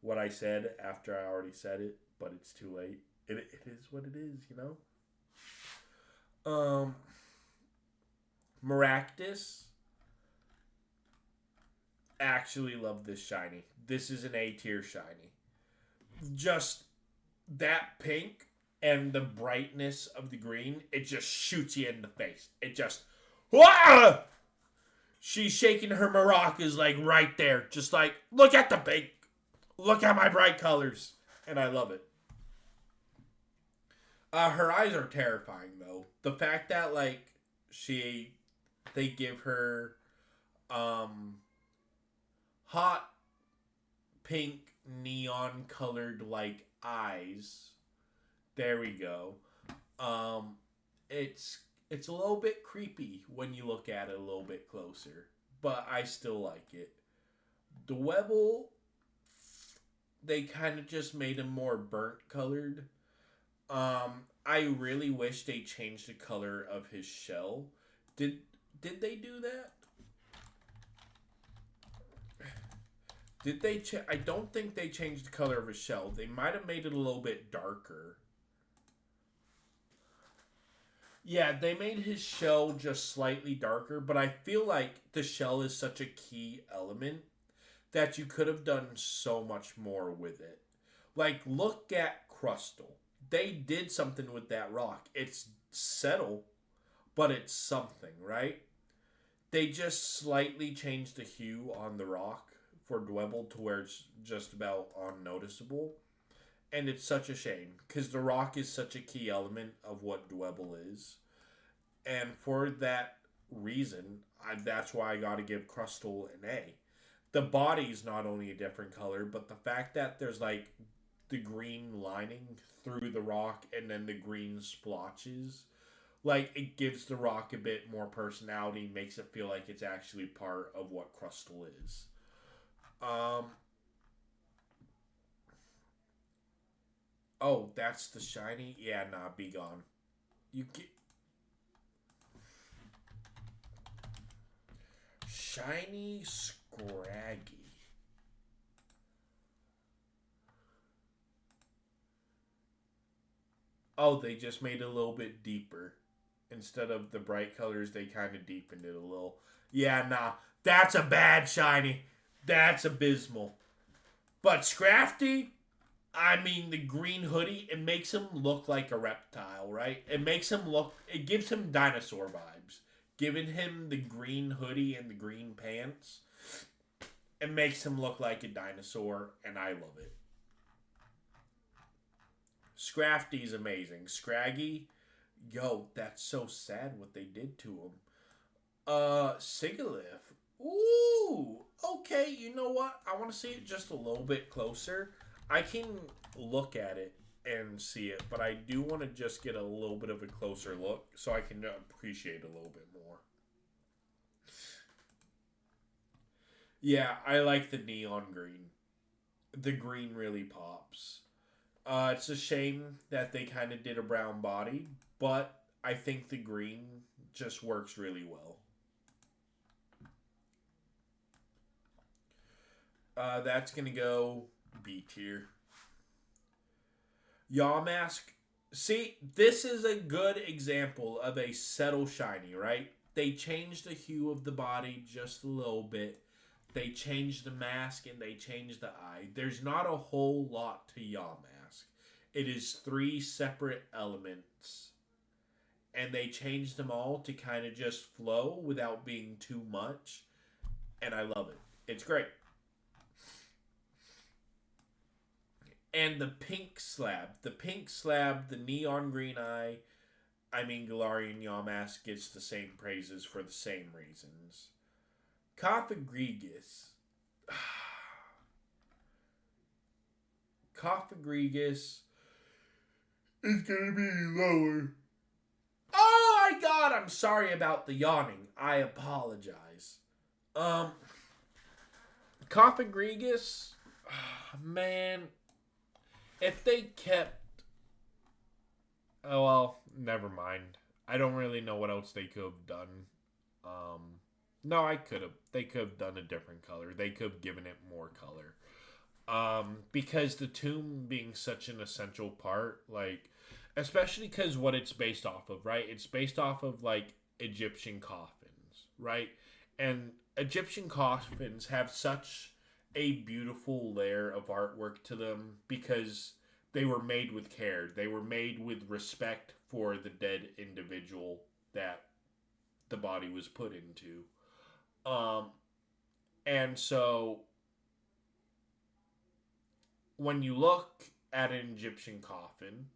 what I said after I already said it, but it's too late. It is what it is, you know. Maractus, actually love this shiny. This is an A tier shiny. Just that pink and the brightness of the green, it just shoots you in the face. It just, ah! She's shaking her maracas like right there, just like, look at the pink, look at my bright colors, and I love it. Her eyes are terrifying though. The fact that like she, they give her, um, hot pink neon colored like eyes. There we go. Um, it's a little bit creepy when you look at it a little bit closer, but I still like it. The Webble, they kind of just made him more burnt colored. I really wish they changed the color of his shell. Did did they do that? Did they? I don't think they changed the color of his shell. They might have made it a little bit darker. Yeah, they made his shell just slightly darker, but I feel like the shell is such a key element that you could have done so much more with it. Like, look at Crustle. They did something with that rock. It's settle, but it's something, right? They just slightly changed the hue on the rock for Dwebble to where it's just about unnoticeable. And it's such a shame because the rock is such a key element of what Dwebble is. And for that reason, that's why I got to give Crustal an A. The body's not only a different color, but the fact that there's like the green lining through the rock and then the green splotches, like it gives the rock a bit more personality, makes it feel like it's actually part of what Crustal is. Um, oh, that's the shiny. Yeah, nah, be gone. You get shiny Scraggy. Oh, they just made it a little bit deeper. Instead of the bright colors, they kind of deepened it a little. Yeah, nah. That's a bad shiny. That's abysmal. But Scrafty, I mean, the green hoodie, it makes him look like a reptile, right? It makes him look, it gives him dinosaur vibes. Giving him the green hoodie and the green pants, it makes him look like a dinosaur, and I love it. Scrafty's amazing. Scraggy, yo, that's so sad what they did to him. Sigalith. Ooh, okay, you know what? I want to see it just a little bit closer. I can look at it and see it, but I do want to just get a little bit of a closer look so I can appreciate a little bit more. Yeah, I like the neon green. The green really pops. It's a shame that they kind of did a brown body, but I think the green just works really well. That's gonna go B tier. Yawmask. See, this is a good example of a settle shiny, right? They changed the hue of the body just a little bit. They changed the mask and they changed the eye. There's not a whole lot to Yawmask. It is three separate elements. And they changed them all to kind of just flow without being too much. And I love it. It's great. And the pink slab. The pink slab, the neon green eye. I mean, Galarian Yawmask gets the same praises for the same reasons. Coffagrigus. Coffagrigus is going to be lower. Oh my god, I'm sorry about the yawning. I apologize. Um, Coffagrigus, man, if they kept... Oh, well, never mind. I don't really know what else they could have done. No, I could have. They could have done a different color. They could have given it more color. Because the tomb being such an essential part, like, especially because what it's based off of, right? It's based off of, like, Egyptian coffins, right? And Egyptian coffins have such a beautiful layer of artwork to them because they were made with care. They were made with respect for the dead individual that the body was put into. Um, and so when you look at an Egyptian coffin,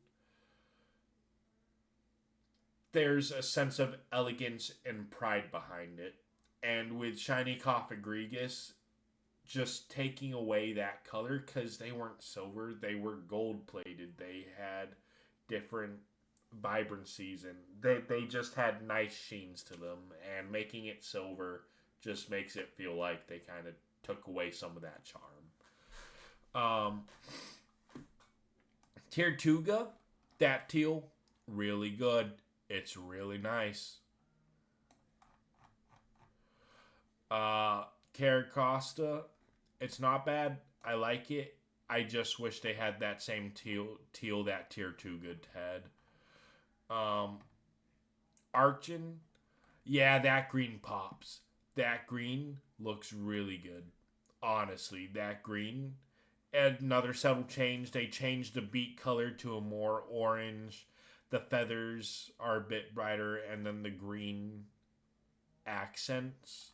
there's a sense of elegance and pride behind it. And with Shiny Coffagrigus, just taking away that color because they weren't silver, they were gold plated. They had different vibrancies and they just had nice sheens to them. And making it silver just makes it feel like they kind of took away some of that charm. Tirtuga, that teal, really good. It's really nice. Caracosta, it's not bad. I like it. I just wish they had that same teal that Tirtuga had. Archon, yeah, that green pops. That green looks really good. Honestly, that green. Another subtle change. They changed the beak color to a more orange. The feathers are a bit brighter, and then the green accents.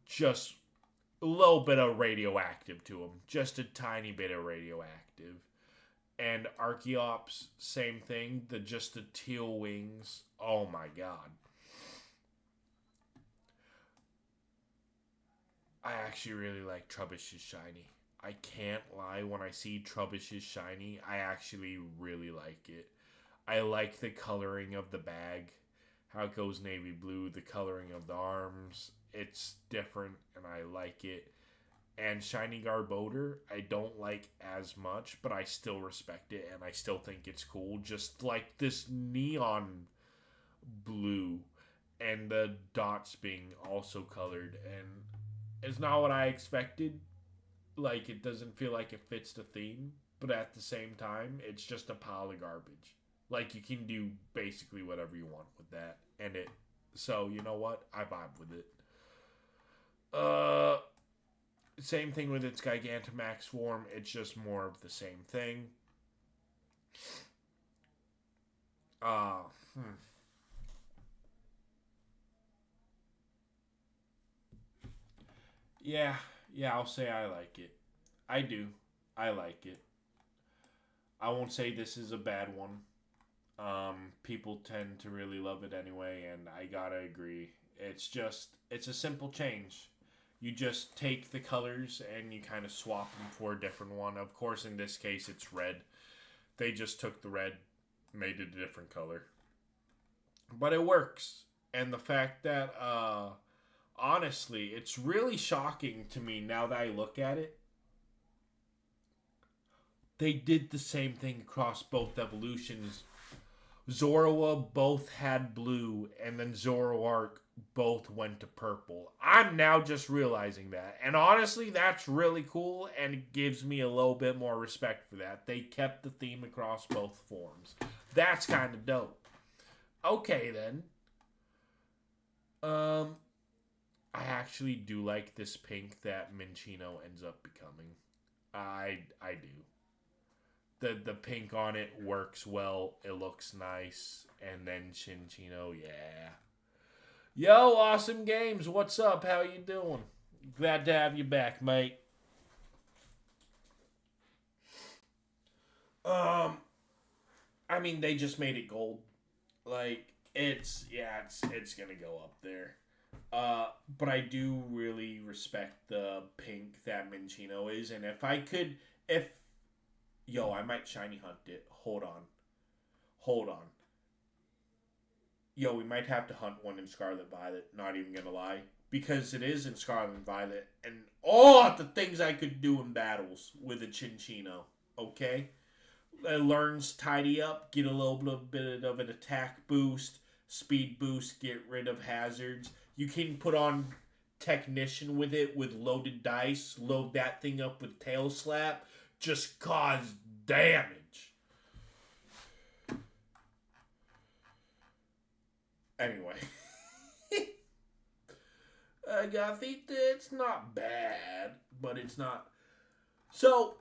Just a little bit of radioactive to them, just a tiny bit of radioactive. And Archeops, same thing. Just the teal wings. Oh my god. I actually really like Trubbish's shiny. I can't lie, when I see Trubbish's shiny, I actually really like it. I like the coloring of the bag, how it goes navy blue, the coloring of the arms. It's different and I like it. And Shiny Garbodor, I don't like as much, but I still respect it and I still think it's cool. Just like this neon blue and the dots being also colored, and it's not what I expected. Like, it doesn't feel like it fits the theme, but at the same time, it's just a pile of garbage. Like, you can do basically whatever you want with that, and it. So you know what? I vibe with it. Uh, Same thing with its Gigantamax form. It's just more of the same thing. Uh, hmm. Yeah, yeah, I'll say I like it. I do. I like it. I won't say this is a bad one. People tend to really love it anyway, and I gotta agree. It's a simple change. You just take the colors and you kind of swap them for a different one. Of course, in this case, it's red. They just took the red, made it a different color. But it works. And the fact that, honestly, it's really shocking to me now that I look at it. They did the same thing across both evolutions. Zorua both had blue, and then Zoroark both went to purple. I'm now just realizing that. And honestly, that's really cool, and it gives me a little bit more respect for that. They kept the theme across both forms. That's kind of dope. Okay, then. Um, I actually do like this pink that Minchino ends up becoming. I do. The pink on it works well. It looks nice. And then Chinchino, yeah. Yo, awesome games. What's up? How you doing? Glad to have you back, mate. Um, I mean, they just made it gold. Like, it's gonna go up there. But I do really respect the pink that Minchino is, and if yo, I might shiny hunt it. Hold on. Yo, we might have to hunt one in Scarlet Violet. Not even gonna lie, because it is in Scarlet Violet, and the things I could do in battles with a Chinchino. Okay, it learns tidy up, get a little bit of an attack boost, speed boost, get rid of hazards. You can put on Technician with it with loaded dice, load that thing up with Tail Slap, just cause damage. Anyway, I think it's not bad, but it's not. So,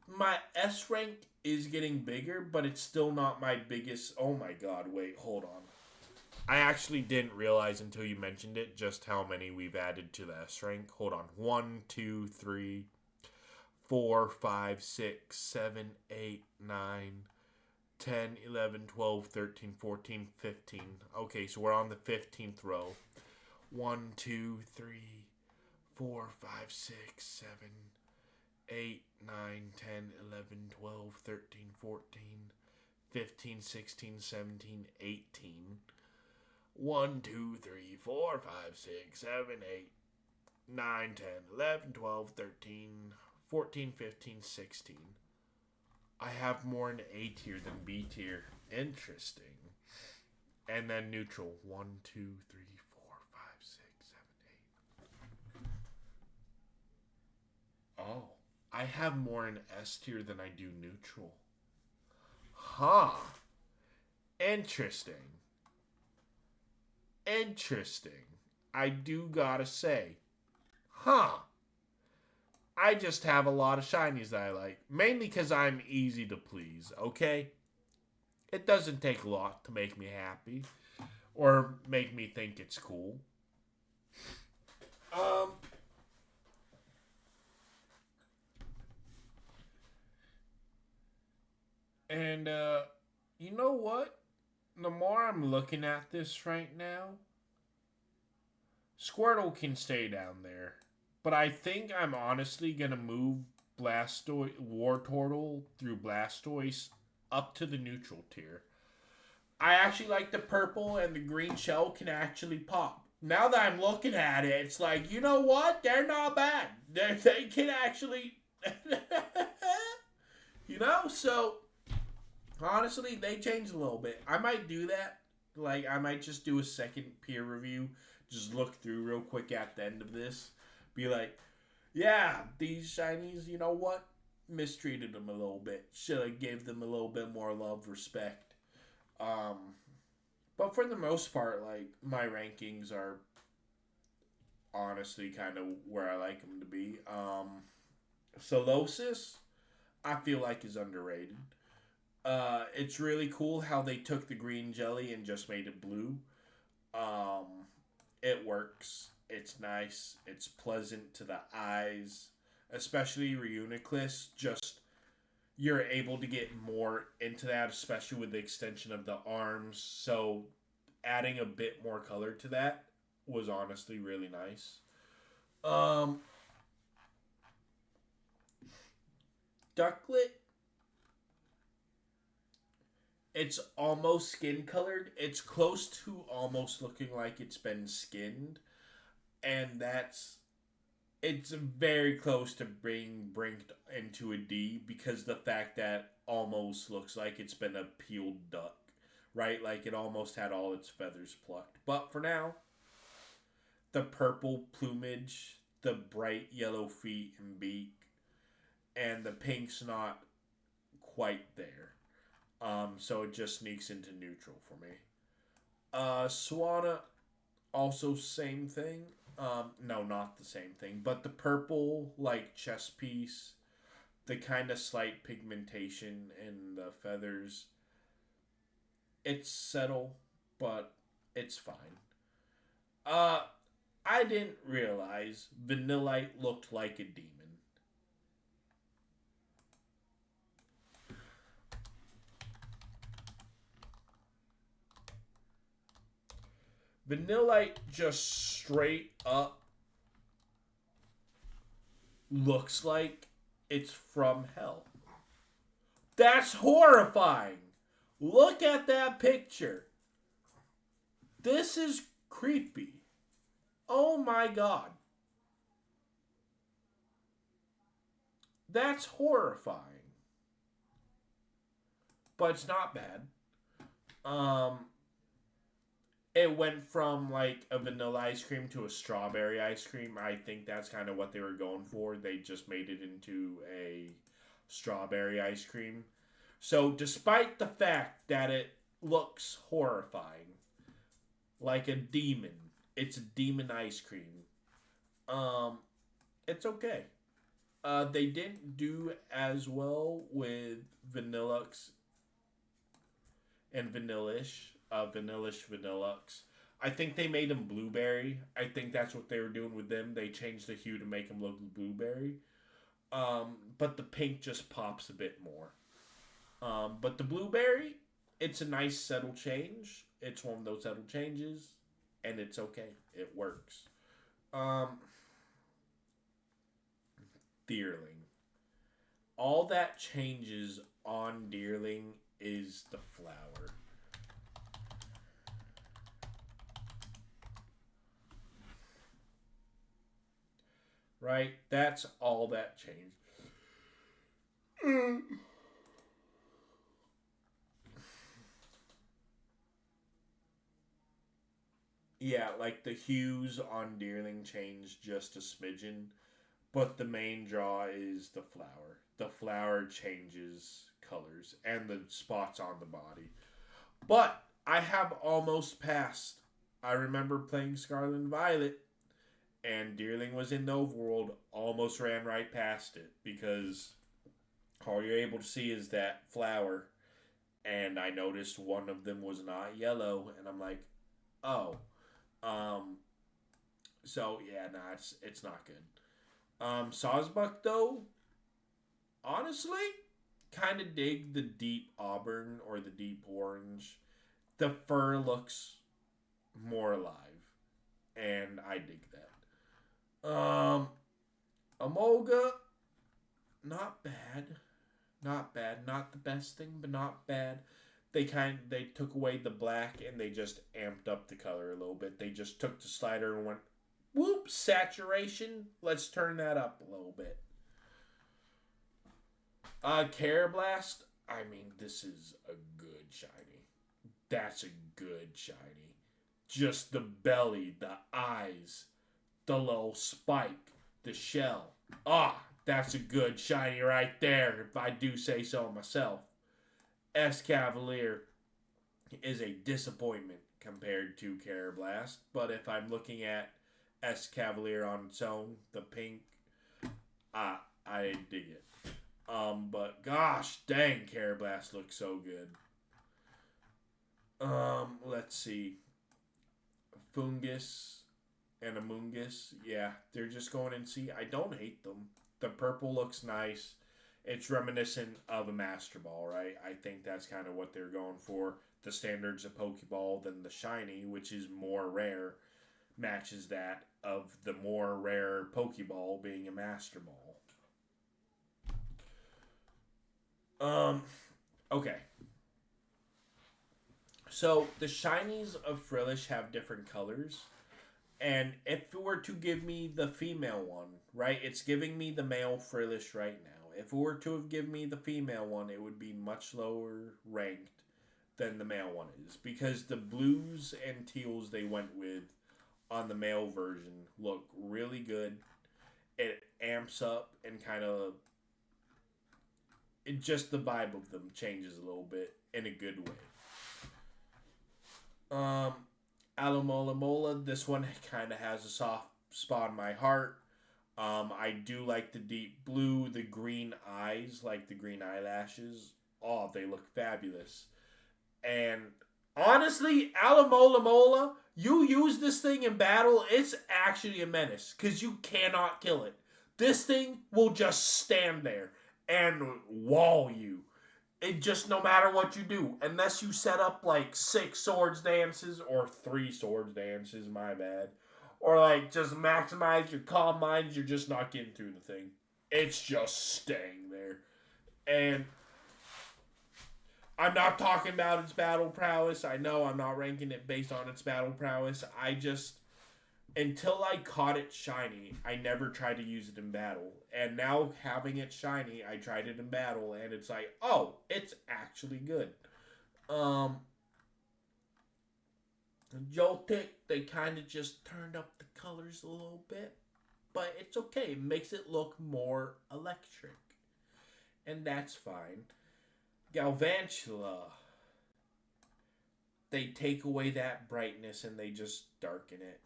my S rank is getting bigger, but it's still not my biggest. Oh my god, wait, hold on. I actually didn't realize until you mentioned it just how many we've added to the S rank. Hold on. 1, 2, 3, 4, 5, 6, 7, 8, 9, 10, 11, 12, 13, 14, 15. Okay, so we're on the 15th row. 1, 2, 3, 4, 5, 6, 7, 8, 9, 10, 11, 12, 13, 14, 15, 16, 17, 18. 1, 2, 3, 4, 5, 6, 7, 8, 9, 10, 11, 12, 13, 14, 15, 16. I have more in A tier than B tier. Interesting. And then neutral. 1, 2, 3, 4, 5, 6, 7, 8. Oh. I have more in S tier than I do neutral. Huh. Interesting. I do gotta say. Huh. I just have a lot of shinies that I like. Mainly because I'm easy to please, okay? It doesn't take a lot to make me happy. Or make me think it's cool. And you know what? The more I'm looking at this right now, Squirtle can stay down there. But I think I'm honestly gonna move Blastoise Wartortle through Blastoise up to the neutral tier. I actually like the purple and the green shell can actually pop. Now that I'm looking at it, it's like, you know what? They're not bad. They can actually. So honestly, they changed a little bit. I might do that. Like, I might just do a second peer review. Just look through real quick at the end of this. Be like, yeah, these shinies, you know what? Mistreated them a little bit. Should have gave them a little bit more love, respect. Um, but for the most part, like, my rankings are honestly kind of where I like them to be. Solosis, I feel like is underrated. It's really cool how they took the green jelly and just made it blue. Um, it works. It's nice. It's pleasant to the eyes, especially Reuniclus. Just you're able to get more into that, especially with the extension of the arms. So adding a bit more color to that was honestly really nice. Um, Ducklet, it's almost skin colored. It's close to almost looking like it's been skinned, and it's very close to being brinked into a D because the fact that almost looks like it's been a peeled duck, right? Like it almost had all its feathers plucked. But for now, the purple plumage, the bright yellow feet and beak, and the pink's not quite there. So it just sneaks into neutral for me. Swana, also same thing. No, not the same thing, but the purple like chest piece, the kind of slight pigmentation in the feathers. It's subtle, but it's fine. Uh, I didn't realize Vanillite looked like a demon. Vanillite just straight up looks like it's from hell. That's horrifying. Look at that picture. This is creepy. Oh my god. That's horrifying. But it's not bad. Um it went from like a vanilla ice cream to a strawberry ice cream. I think that's kind of what they were going for. They just made it into a strawberry ice cream. So, despite the fact that it looks horrifying, like a demon, it's a demon ice cream. Um, it's okay. They didn't do as well with Vanillux and Vanillish, Vanillux. I think they made them blueberry. I think that's what they were doing with them. They changed the hue to make them look blueberry. But the pink just pops a bit more. But the blueberry, it's a nice subtle change. It's one of those subtle changes, and it's okay. It works. Um, Deerling. All that changes on Deerling is the flower. Right? That's all that changed. Yeah, like the hues on Deerling changed just a smidgen, but the main draw is the flower. The flower changes colors and the spots on the body. But I have almost passed. I remember playing Scarlet and Violet, and Deerling was in the overworld, almost ran right past it because all you're able to see is that flower. And I noticed one of them was not yellow, and I'm like, oh, um, so yeah, nah, it's not good. Sawsbuck though, honestly, kind of dig the deep auburn or the deep orange. The fur looks more alive, and I dig that. Amolga, not bad, not bad, not the best thing, but not bad. They took away the black and they just amped up the color a little bit. They just took the slider and went, whoop, saturation. Let's turn that up a little bit. Carablast. I mean, this is a good shiny. That's a good shiny. Just the belly, the eyes, the little spike, the shell. That's a good shiny right there, if I do say so myself. S Cavalier is a disappointment compared to Carablast, but if I'm looking at S Cavalier on its own, the pink, I dig it. But gosh dang, Carablast looks so good. Let's see. Fungus and Amoongus, yeah, they're just going in C. I don't hate them. The purple looks nice. It's reminiscent of a Master Ball, right? I think that's kind of what they're going for. The standards of Pokeball, then the shiny, which is more rare, matches that of the more rare Pokeball being a Master Ball. Okay. So the shinies of Frillish have different colors. And if it were to give me the female one, right, it's giving me the male Frillish right now. If it were to have given me the female one, it would be much lower ranked than the male one is. Because the blues and teals they went with on the male version look really good. It amps up and kind of... just the vibe of them changes a little bit in a good way. Alomola Mola, this one kind of has a soft spot in my heart. I do like the deep blue, the green eyes, like the green eyelashes. Oh, they look fabulous. And honestly, Alomola Mola, you use this thing in battle, it's actually a menace because you cannot kill it. This thing will just stand there and wall you. It just, no matter what you do, unless you set up like 6 swords dances or 3 swords dances, my bad, or like just maximize your calm minds, you're just not getting through the thing. It's just staying there. And I'm not talking about its battle prowess. I know I'm not ranking it based on its battle prowess. I just, until I caught it shiny, I never tried to use it in battle. And now having it shiny, I tried it in battle, and it's like, oh, it's actually good. Joltik, they kind of just turned up the colors a little bit. But it's okay. It makes it look more electric. And that's fine. Galvantula, they take away that brightness and they just darken it.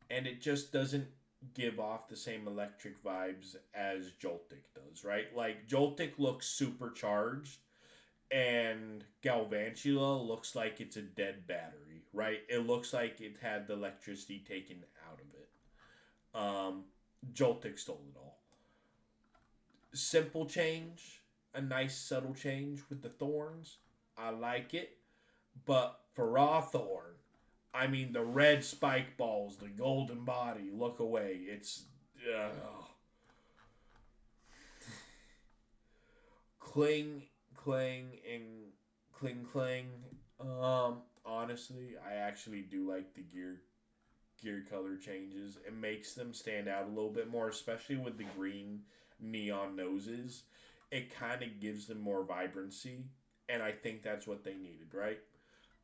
And it just doesn't give off the same electric vibes as Joltik does, right? Like, Joltik looks supercharged, and Galvantula looks like it's a dead battery, right? It looks like it had the electricity taken out of it. Joltik stole it all. Simple change, a nice subtle change with the thorns. I like it. But for Rawthorn, I mean, the red spike balls, the golden body, look away. It's... Cling, and cling. Honestly, I actually do like the gear color changes. It makes them stand out a little bit more, especially with the green neon noses. It kind of gives them more vibrancy, and I think that's what they needed, right?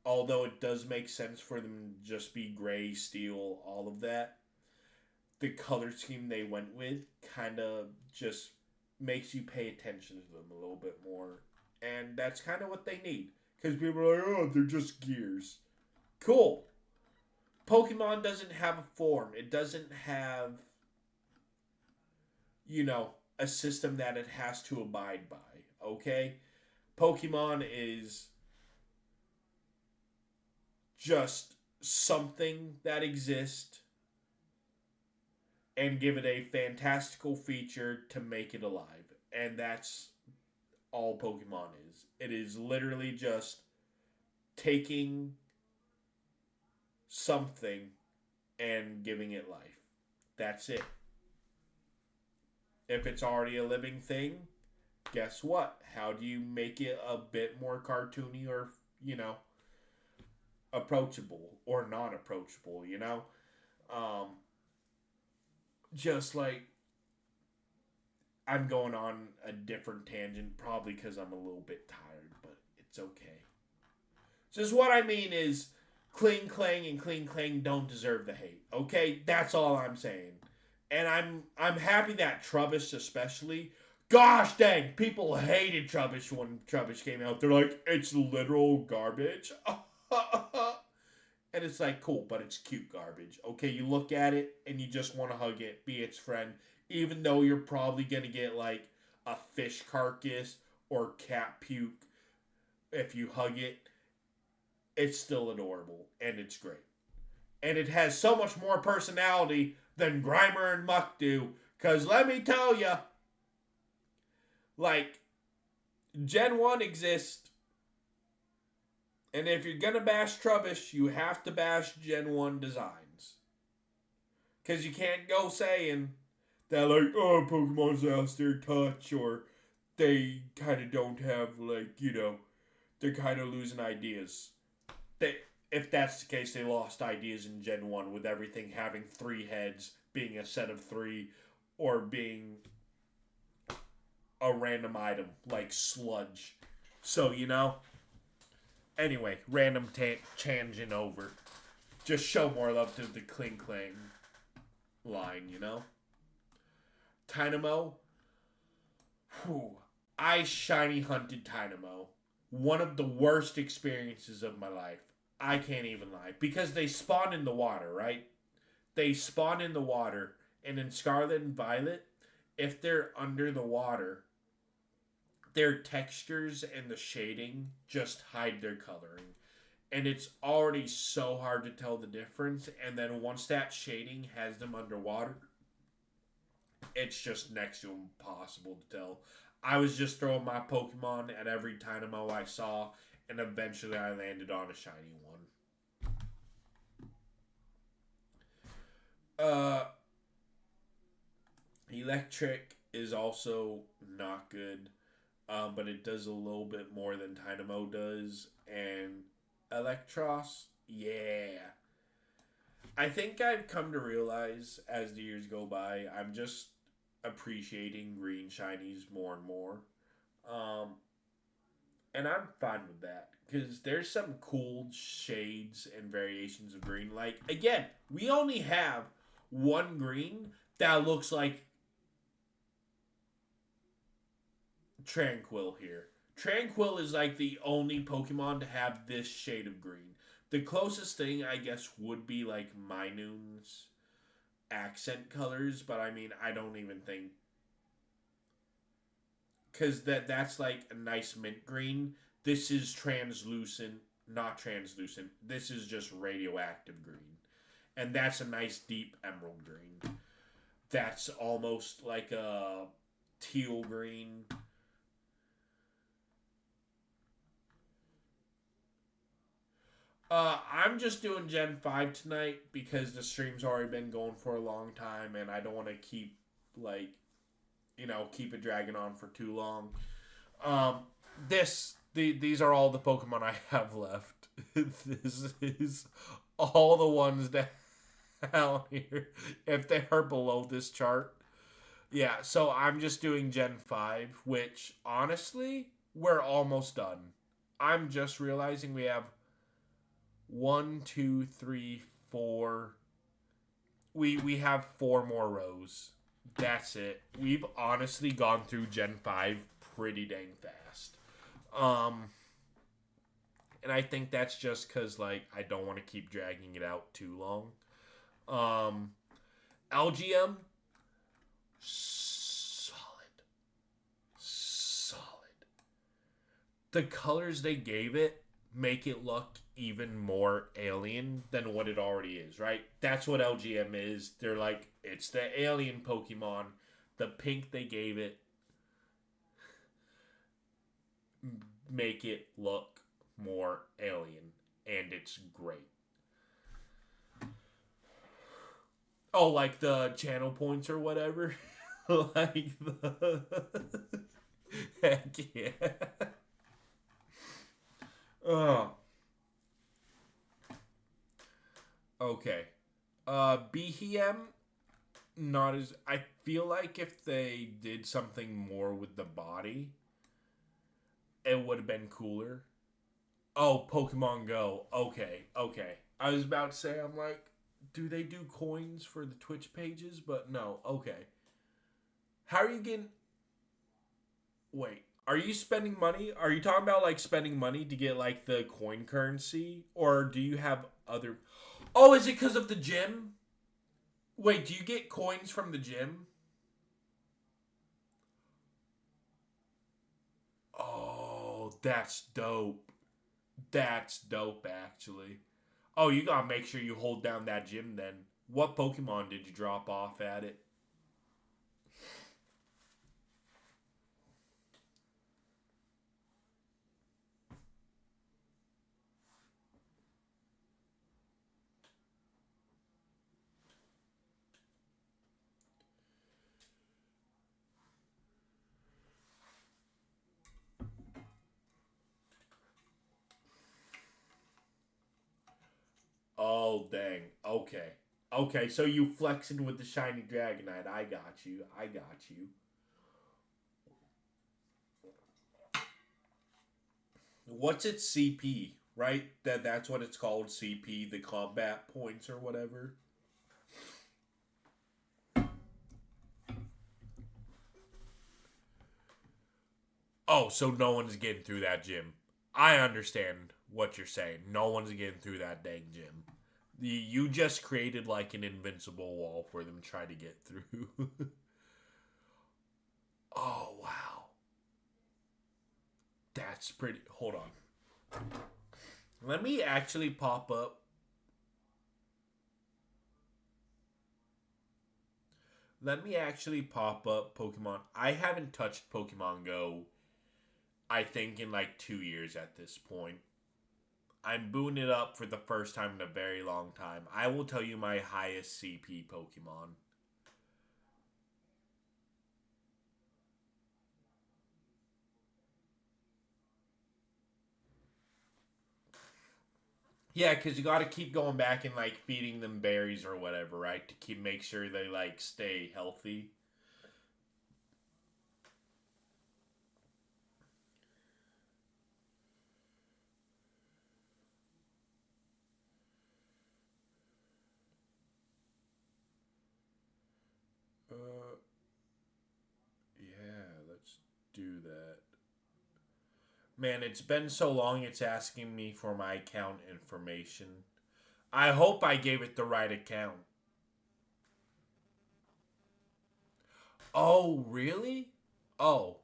Although it does make sense for them to just be gray, steel, all of that, the color scheme they went with kind of just makes you pay attention to them a little bit more. And that's kind of what they need. Because people are like, oh, they're just gears. Cool. Pokemon doesn't have a form. It doesn't have, a system that it has to abide by. Okay? Pokemon is just something that exists and give it a fantastical feature to make it alive. And that's all Pokemon is. It is literally just taking something and giving it life. That's it. If it's already a living thing, guess what? How do you make it a bit more cartoony or, approachable or non approachable, Um, just like I'm going on a different tangent, probably because I'm a little bit tired, but it's okay. Just what I mean is, Kling Klang and Kling Klang don't deserve the hate. Okay, that's all I'm saying. And I'm happy that Trubbish especially. Gosh dang, people hated Trubbish when Trubbish came out. They're like, it's literal garbage. And it's like, cool, but it's cute garbage. Okay, you look at it and you just want to hug it, be its friend, even though you're probably going to get like a fish carcass or cat puke if you hug it. It's still adorable and it's great. And it has so much more personality than Grimer and Muck do. Because let me tell you, like, Gen 1 exists. And if you're going to bash Trubbish, you have to bash Gen 1 designs. Because you can't go saying that, like, oh, Pokemon's lost their touch, or they kind of don't have, like, they're kind of losing ideas. If that's the case, they lost ideas in Gen 1 with everything having 3 heads, being a set of 3, or being a random item like sludge. So, Anyway, random tangent over. Just show more love to the Kling Klang line, Dynamo. Whew. I shiny hunted Dynamo. One of the worst experiences of my life. I can't even lie. Because they spawn in the water, right? They spawn in the water. And in Scarlet and Violet, if they're under the water, their textures and the shading just hide their coloring. And it's already so hard to tell the difference. And then once that shading has them underwater, it's just next to impossible to tell. I was just throwing my Pokemon at every Dynamo I saw, and eventually I landed on a shiny one. Electric is also not good, but it does a little bit more than Dynamo does. And Electros, yeah. I think I've come to realize as the years go by, I'm just appreciating green shinies more and more. And I'm fine with that. Because there's some cool shades and variations of green. Like, again, we only have one green that looks like Tranquil here. Tranquil is like the only Pokemon to have this shade of green. The closest thing, I guess, would be like Minoon's accent colors, but I mean, I don't even think, because that's like a nice mint green. This is translucent, not translucent. This is just radioactive green, and that's a nice deep emerald green. That's almost like a teal green. I'm just doing Gen 5 tonight because the stream's already been going for a long time and I don't want to keep, keep it dragging on for too long. These are all the Pokemon I have left. This is all the ones down here. If they are below this chart. Yeah, so I'm just doing Gen 5, which, honestly, we're almost done. I'm just realizing we have 1, 2, 3, 4. We have 4 more rows. That's it. We've honestly gone through Gen 5 pretty dang fast. And I think that's just because, I don't want to keep dragging it out too long. LGM, solid. The colors they gave it make it look even more alien than what it already is, right? That's what LGM is. They're like, it's the alien Pokemon. The pink they gave it. make it look more alien, and it's great. Oh, like the channel points or whatever. Like the heck yeah. Oh, okay. BHM, not as. I feel like if they did something more with the body, it would have been cooler. Oh, Pokemon Go. Okay, okay. I was about to say, I'm like, do they do coins for the Twitch pages? But no. Okay. How are you getting? Wait. Are you spending money? Are you talking about like spending money to get like the coin currency, or do you have other? Oh, is it because of the gym? Wait, do you get coins from the gym? Oh, that's dope. That's dope, actually. Oh, you gotta make sure you hold down that gym then. What Pokemon did you drop off at it? Oh, dang. Okay. Okay, so you flexing with the shiny Dragonite. I got you. I got you. What's its CP, right? That's what it's called, CP, the combat points or whatever. Oh, so no one's getting through that gym. I understand what you're saying. No one's getting through that dang gym. You just created like an invincible wall for them to try to get through. Oh, wow. That's pretty. Hold on. Let me actually pop up. Let me actually pop up Pokemon. I haven't touched Pokemon Go, I think, in like 2 years at this point. I'm booting it up for the first time in a very long time. I will tell you my highest CP Pokemon. Yeah, because you got to keep going back and like feeding them berries or whatever, right? To keep make sure they like stay healthy. Uh, yeah, let's do that. Man, it's been so long. It's asking me for my account information. I hope I gave it the right account. Oh, really? Oh,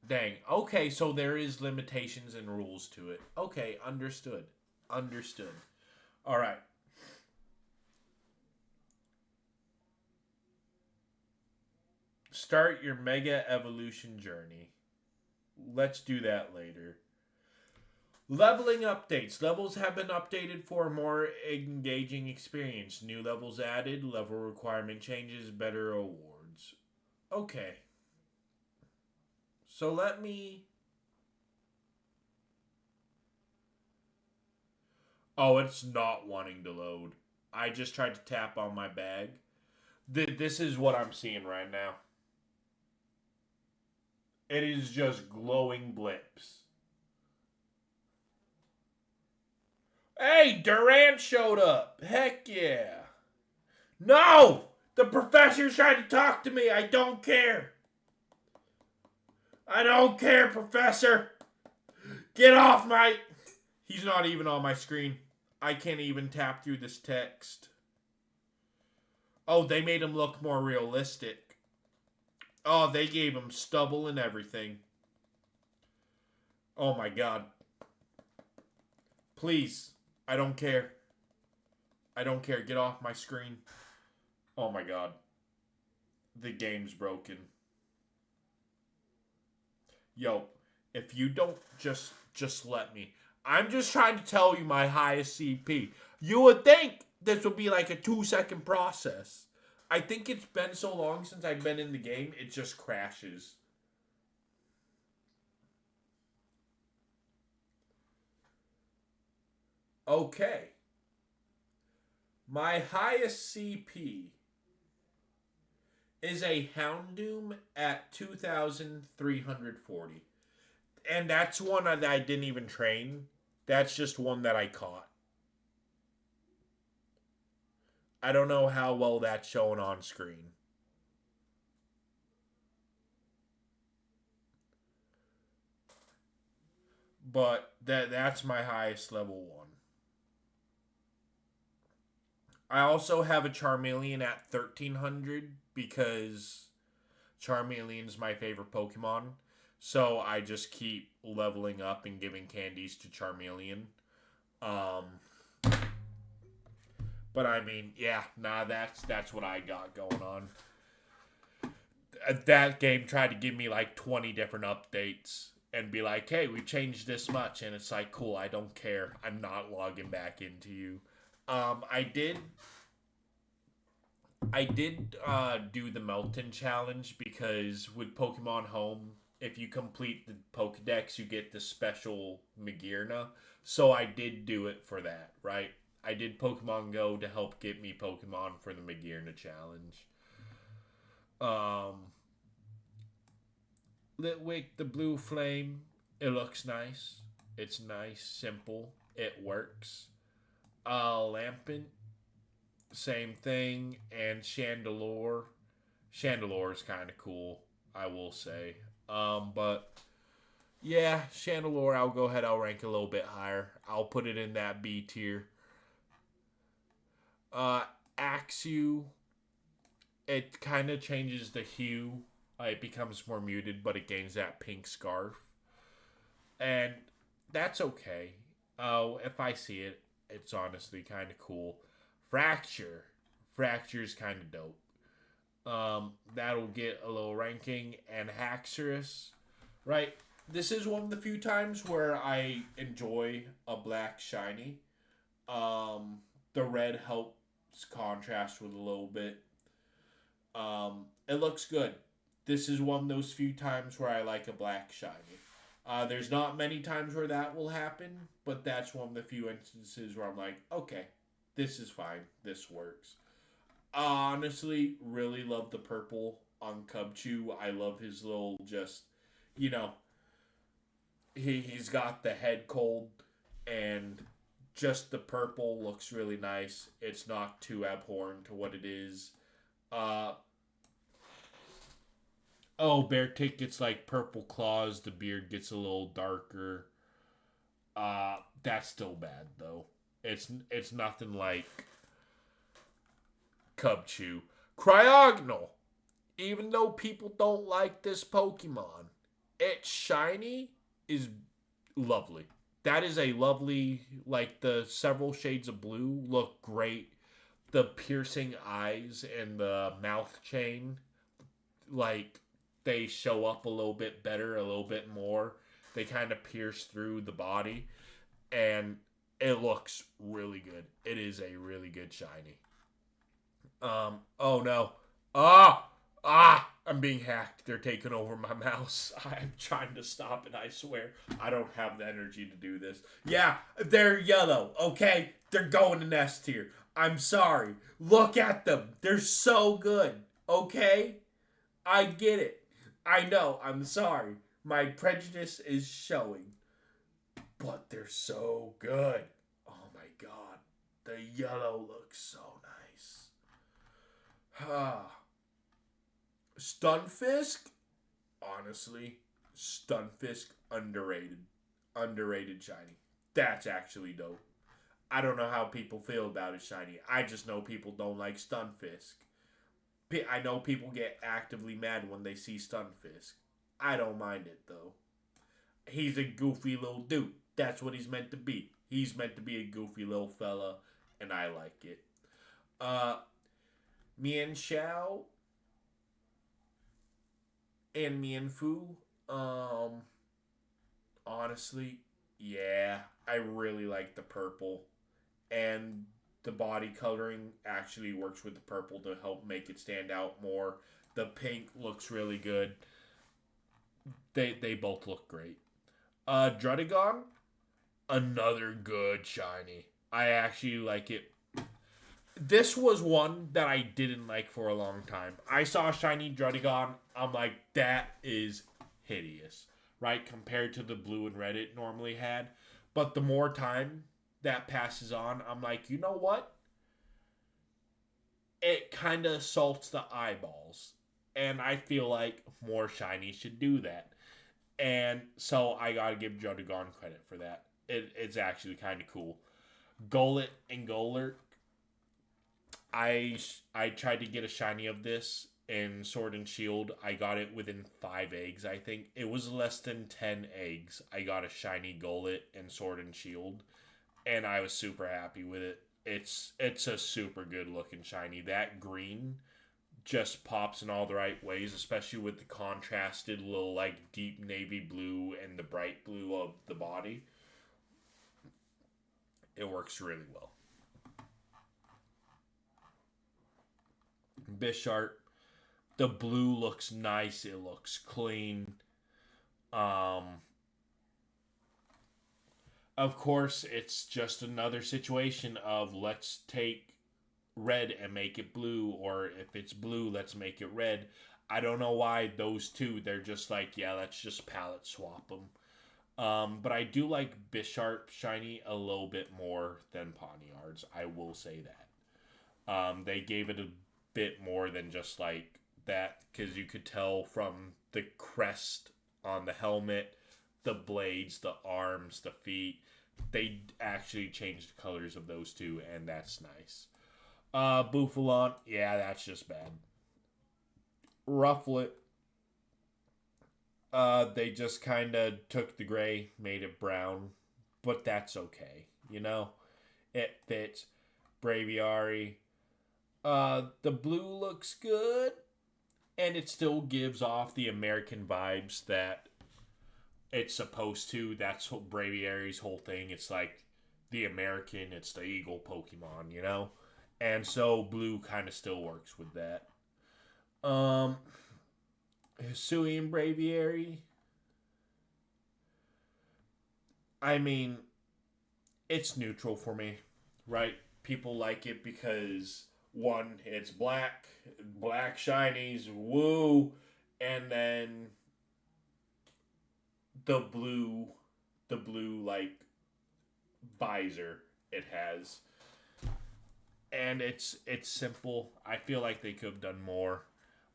dang. Okay, so there is limitations and rules to it. Okay, understood. Understood. All right. Start your mega evolution journey. Let's do that later. Leveling updates. Levels have been updated for a more engaging experience. New levels added, level requirement changes, better awards. Okay. So let me. Oh, it's not wanting to load. I just tried to tap on my bag. This is what I'm seeing right now. It is just glowing blips. Hey, Durant showed up. Heck yeah. No! The professor's trying to talk to me. I don't care. I don't care, Professor. Get off my. He's not even on my screen. I can't even tap through this text. Oh, they made him look more realistic. Oh, they gave him stubble and everything. Oh my god. Please. I don't care. I don't care. Get off my screen. Oh my god. The game's broken. Yo, If you don't, just let me. I'm just trying to tell you my highest CP. You would think this would be like a 2 second process. I think it's been so long since I've been in the game, it just crashes. Okay. My highest CP is a Houndoom at 2,340. And that's one that I didn't even train. That's just one that I caught. I don't know how well that's shown on screen. But that's my highest level one. I also have a Charmeleon at 1,300 because Charmeleon's my favorite Pokemon. So I just keep leveling up and giving candies to Charmeleon. Um, but I mean, yeah, nah, that's what I got going on. That game tried to give me like 20 different updates and be like, hey, we changed this much. And it's like, cool, I don't care. I'm not logging back into you. I did do the Melton challenge because with Pokemon Home, if you complete the Pokedex, you get the special Magearna. So I did do it for that, right? I did Pokemon Go to help get me Pokemon for the Magearna challenge. Um, Litwick, the Blue Flame, it looks nice. It's nice, simple. It works. Lampent, same thing. And Chandelure. Chandelure is kind of cool, I will say. But yeah, Chandelure, I'll go ahead. I'll rank a little bit higher. I'll put it in that B tier. Uh, Axew, it kind of changes the hue. It becomes more muted, but it gains that pink scarf, and that's okay. If I see it, it's honestly kind of cool. Fracture, Fracture's kind of dope. That'll get a little ranking, and Haxorus, right? This is one of the few times where I enjoy a black shiny. The red helps contrast with a little bit. It looks good. This is one of those few times where I like a black shiny. There's not many times where that will happen, but that's one of the few instances where I'm like, okay, this is fine. This works. Honestly, really love the purple on Cubchoo. I love his little just, you know, he's got the head cold and just the purple looks really nice. It's not too abhorrent to what it is. Uh, oh, Beartick gets like purple claws. The beard gets a little darker. That's still bad though. It's nothing like Cubchoo. Cryogonal. Even though people don't like this Pokemon, its shiny is lovely. That is a lovely, like the several shades of blue look great. The piercing eyes and the mouth chain, like they show up a little bit better, a little bit more. They kind of pierce through the body, and it looks really good. It is a really good shiny. Oh no. I'm being hacked. They're taking over my mouse. I'm trying to stop it, I swear. I don't have the energy to do this. Yeah, they're yellow, okay? They're going to nest here. I'm sorry. Look at them. They're so good, okay? I get it. I know. I'm sorry. My prejudice is showing. But they're so good. Oh my god. The yellow looks so nice. Ah. Stunfisk, honestly, Stunfisk underrated. Underrated shiny. That's actually dope. I don't know how people feel about it shiny. I just know people don't like Stunfisk. I know people get actively mad when they see Stunfisk. I don't mind it though. He's a goofy little dude. That's what he's meant to be. He's meant to be a goofy little fella, and I like it. Uh, Mian Xiao and Mienfu. Um, Honestly, yeah, I really like the purple. And the body coloring actually works with the purple to help make it stand out more. The pink looks really good. They both look great. Drudigon, another good shiny. I actually like it. This was one that I didn't like for a long time. I saw shiny Drudigon. I'm like, that is hideous, right? Compared to the blue and red it normally had. But the more time that passes on, I'm like, you know what? It kind of salts the eyeballs. And I feel like more shiny should do that. And so I gotta give Drudigon credit for that. It's actually kind of cool. Golett and Golurk, I tried to get a shiny of this in Sword and Shield. I got it within 5 eggs. I think it was less than 10 eggs. I got a shiny Golett in Sword and Shield, and I was super happy with it. It's a super good looking shiny. That green just pops in all the right ways, especially with the contrasted little like deep navy blue and the bright blue of the body. It works really well. Bisharp, the blue looks nice. It looks clean. Um, of course, it's just another situation of let's take red and make it blue, or if it's blue, let's make it red. I don't know why those two. They're just like, yeah, let's just palette swap them. But I do like Bisharp shiny a little bit more than Pawniards. I will say that. They gave it a bit more than just like that because you could tell from the crest on the helmet, the blades, the arms, the feet. They actually changed the colors of those two, and that's nice. Bouffalon, yeah, that's just bad. Rufflet, they just kind of took the gray, made it brown, but that's okay. You know, it fits. Braviary, the blue looks good, and it still gives off the American vibes that it's supposed to. That's what Braviary's whole thing. It's like the American, it's the eagle Pokemon, you know? And so blue kind of still works with that. Um, Hisuian Braviary, I mean, it's neutral for me, right? People like it because one, it's black shinies, woo, and then the blue, the blue like visor it has, and it's simple. I feel like they could have done more,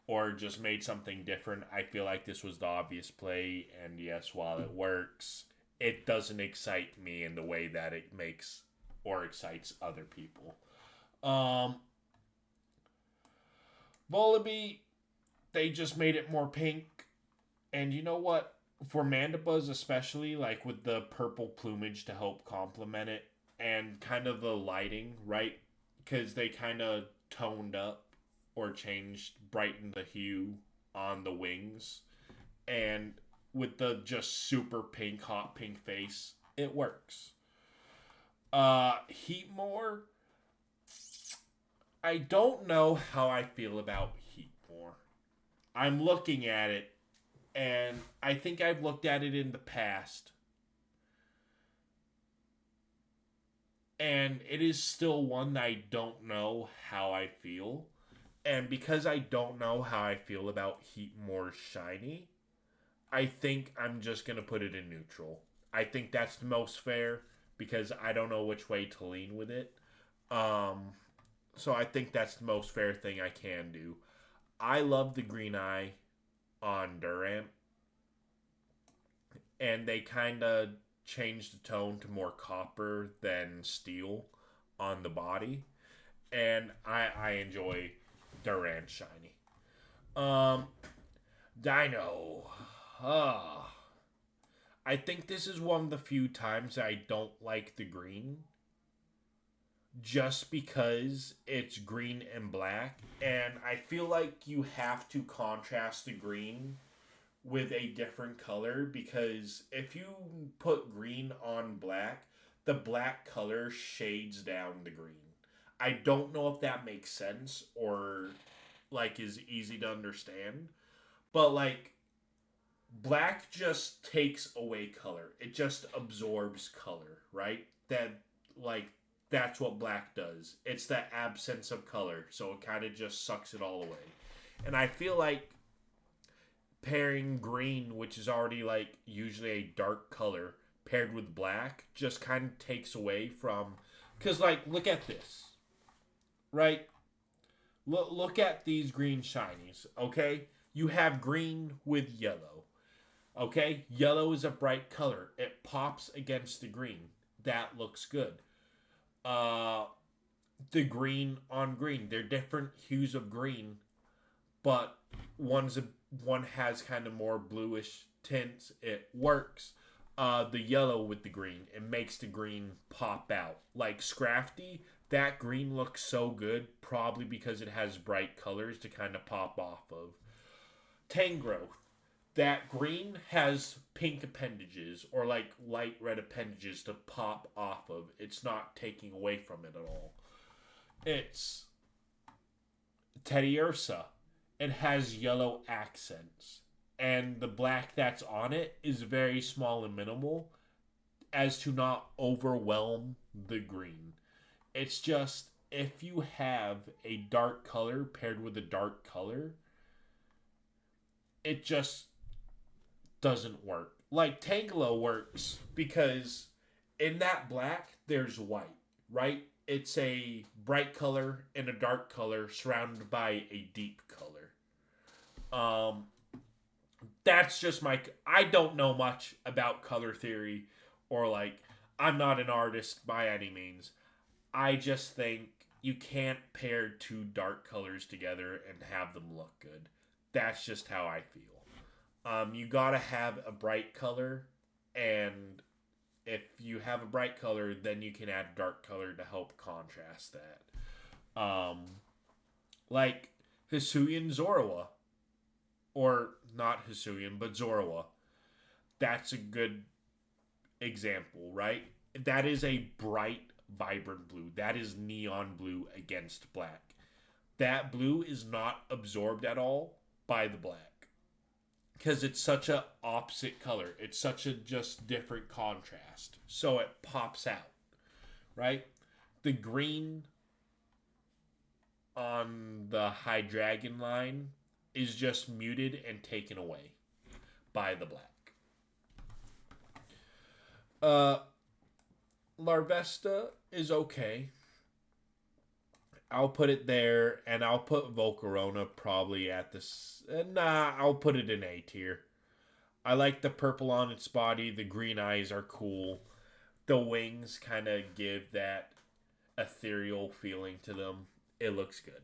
or just made something different. I feel like this was the obvious play, and yes, while it works, it doesn't excite me in the way that it makes or excites other people. Um, Volibee, they just made it more pink. And you know what? For Mandibuzz, especially, like with the purple plumage to help complement it, and kind of the lighting, right? Because they kind of toned up or changed, brightened the hue on the wings. And with the just super pink, hot pink face, it works. Heatmore, I don't know how I feel about Heatmore. I'm looking at it, and I think I've looked at it in the past, and it is still one that I don't know how I feel. And because I don't know how I feel about Heatmore Shiny, I think I'm just going to put it in neutral. I think that's the most fair because I don't know which way to lean with it. Um, so I think that's the most fair thing I can do. I love the green eye on Durant, and they kind of changed the tone to more copper than steel on the body, and I enjoy Durant shiny. Um, Dino. Uh, I think this is one of the few times I don't like the green just because it's green and black, and I feel like you have to contrast the green with a different color, because if you put green on black, the black color shades down the green. I don't know if that makes sense or like is easy to understand, but like black just takes away color. It just absorbs color, right? Like that's what black does. It's the absence of color, so it kind of just sucks it all away. And I feel like pairing green, which is already like usually a dark color, paired with black, just kind of takes away from. Because, like, look at this, right? Look at these green shinies, okay? You have green with yellow, okay? Yellow is a bright color. It pops against the green. That looks good. Uh, the green on green. They're different hues of green, but one's a, one has kind of more bluish tints. It works. The yellow with the green, it makes the green pop out. Like Scrafty, that green looks so good, probably because it has bright colors to kind of pop off of. Tangrowth, that green has pink appendages or like light red appendages to pop off of. It's not taking away from it at all. It's Teddy Ursa. It has yellow accents. And the black that's on it is very small and minimal as to not overwhelm the green. It's just if you have a dark color paired with a dark color, it just doesn't work. Like Tangela works because in that black there's white, right? It's a bright color and a dark color surrounded by a deep color. That's just my. I don't know much about color theory, or like I'm not an artist by any means. I just think you can't pair two dark colors together and have them look good. That's just how I feel. You gotta have a bright color, and if you have a bright color, then you can add dark color to help contrast that. Like Hisuian Zorua, or not Hisuian, but Zorua. That's a good example, right? That is a bright, vibrant blue. That is neon blue against black. That blue is not absorbed at all by the black because it's such a opposite color. It's such a just different contrast. So it pops out, right? The green on the High Dragon line is just muted and taken away by the black. Uh, Larvesta is okay. I'll put it there, and I'll put Volcarona probably at this. I'll put it in A tier. I like the purple on its body. The green eyes are cool. The wings kind of give that ethereal feeling to them. It looks good.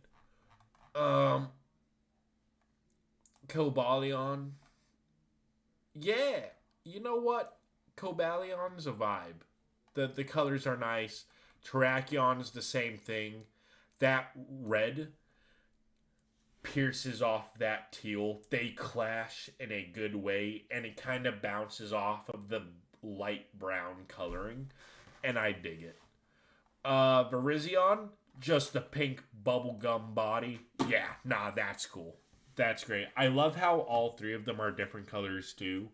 Cobalion. Yeah. You know what? Cobalion's a vibe. The colors are nice. Terracion's the same thing. That red pierces off that teal. They clash in a good way, and it kind of bounces off of the light brown coloring, and I dig it. Virizion, just the pink bubblegum body. Yeah, nah, that's cool. That's great. I love how all three of them are different colors too,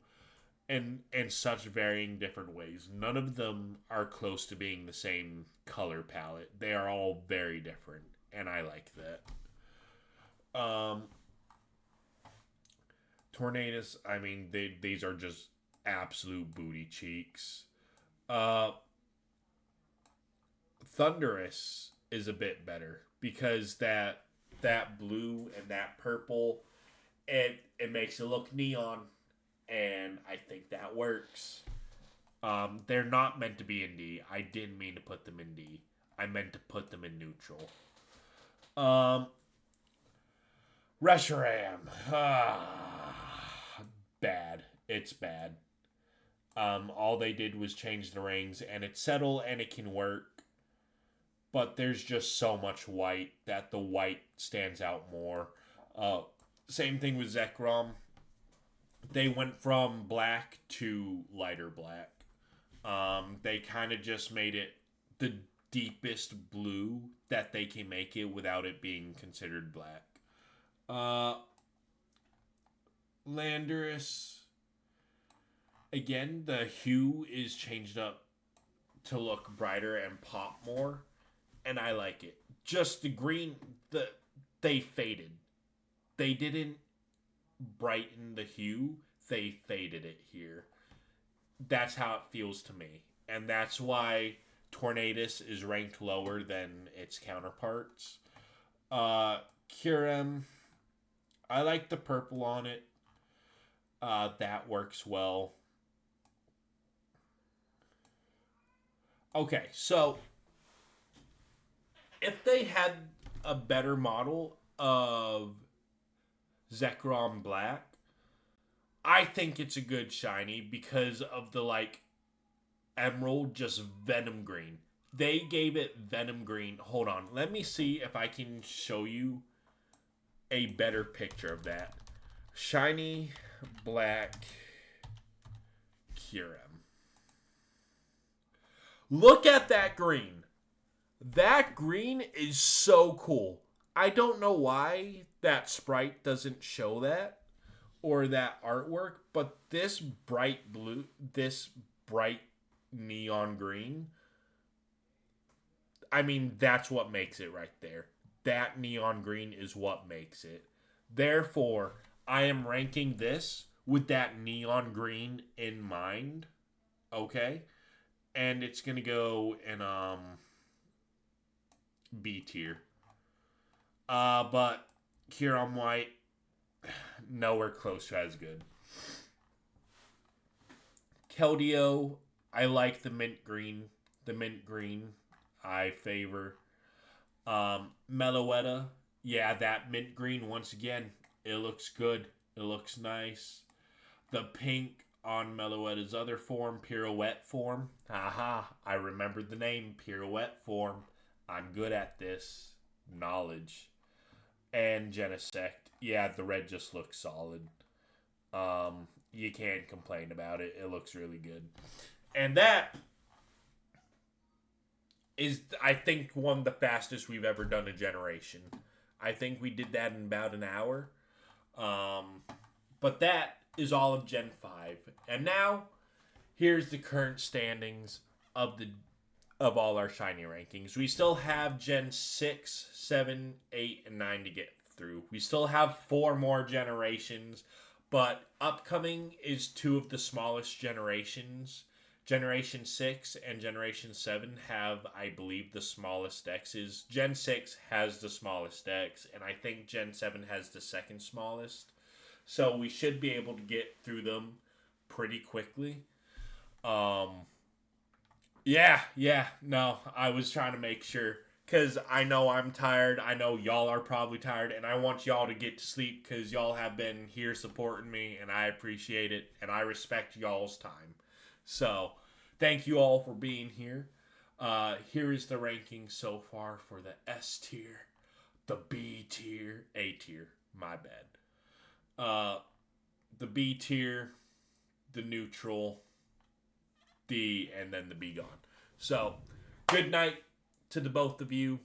and in such varying different ways. None of them are close to being the same color palette. They are all very different, and I like that. Tornadus, I mean, these are just absolute booty cheeks. Uh, Thunderous is a bit better because that blue and that purple, it makes it look neon, and I think that works. They're not meant to be in D. I didn't mean to put them in D. I meant to put them in neutral. Reshiram. Bad. It's bad. All they did was change the rings, and it's settled and it can work. But there's just so much white that the white stands out more. Same thing with Zekrom. they went from black to lighter black. They kind of just made it the deepest blue that they can make it without it being considered black. Uh, Landorus, again, the hue is changed up to look brighter and pop more, and I like it. Just the green, they faded. They didn't brighten the hue, they faded it here. That's how it feels to me. And that's why Tornadus is ranked lower than its counterparts. Kyurem, I like the purple on it. That works well. Okay, so if they had a better model of Zekrom Black, I think it's a good shiny because of the emerald just venom green. They gave it venom green. Hold on, let me see if I can show you a better picture of that. Shiny black Kyurem. Look at that green. That green is so cool. I don't know why that sprite doesn't show that or that artwork, but this bright blue, this bright neon green, I mean, that's what makes it right there. That neon green is what makes it. Therefore, I am ranking this with that neon green in mind. Okay? And it's going to go in B tier. But Kyurem White, nowhere close to as good. Keldeo, I like the mint green. The mint green, I favor. Meloetta, yeah, that mint green, once again, it looks good. It looks nice. The pink on Meloetta's other form, Pirouette form. Haha, I remembered the name, Pirouette form. I'm good at this. Knowledge. And Genesect. Yeah, the red just looks solid. You can't complain about it. It looks really good. And that is, I think, one of the fastest we've ever done a generation. I think we did that in about an hour. But that is all of Gen 5. And now, here's the current standings of all our shiny rankings. We still have Gen 6, 7, 8, and 9 to get through. We still have 4 more generations, but upcoming is 2 of the smallest generations. Generation 6 and Generation 7 have, I believe, the smallest X's. Gen 6 has the smallest X, and I think Gen 7 has the second smallest. So we should be able to get through them pretty quickly. No, I was trying to make sure, because I know I'm tired. I know y'all are probably tired, and I want y'all to get to sleep because y'all have been here supporting me, and I appreciate it, and I respect y'all's time. So, thank you all for being here. Here is the ranking so far for the S tier, the B tier, A tier, my bad. The B tier, the neutral, D, and then the B gone. So, good night to the both of you.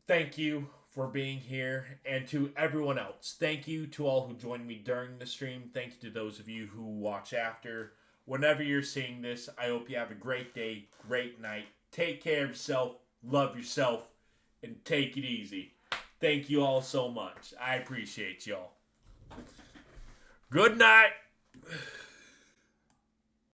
Thank you for being here, and to everyone else. Thank you to all who joined me during the stream. Thank you to those of you who watch after. Whenever you're seeing this, I hope you have a great day, great night. Take care of yourself, love yourself, and take it easy. Thank you all so much. I appreciate y'all. Good night.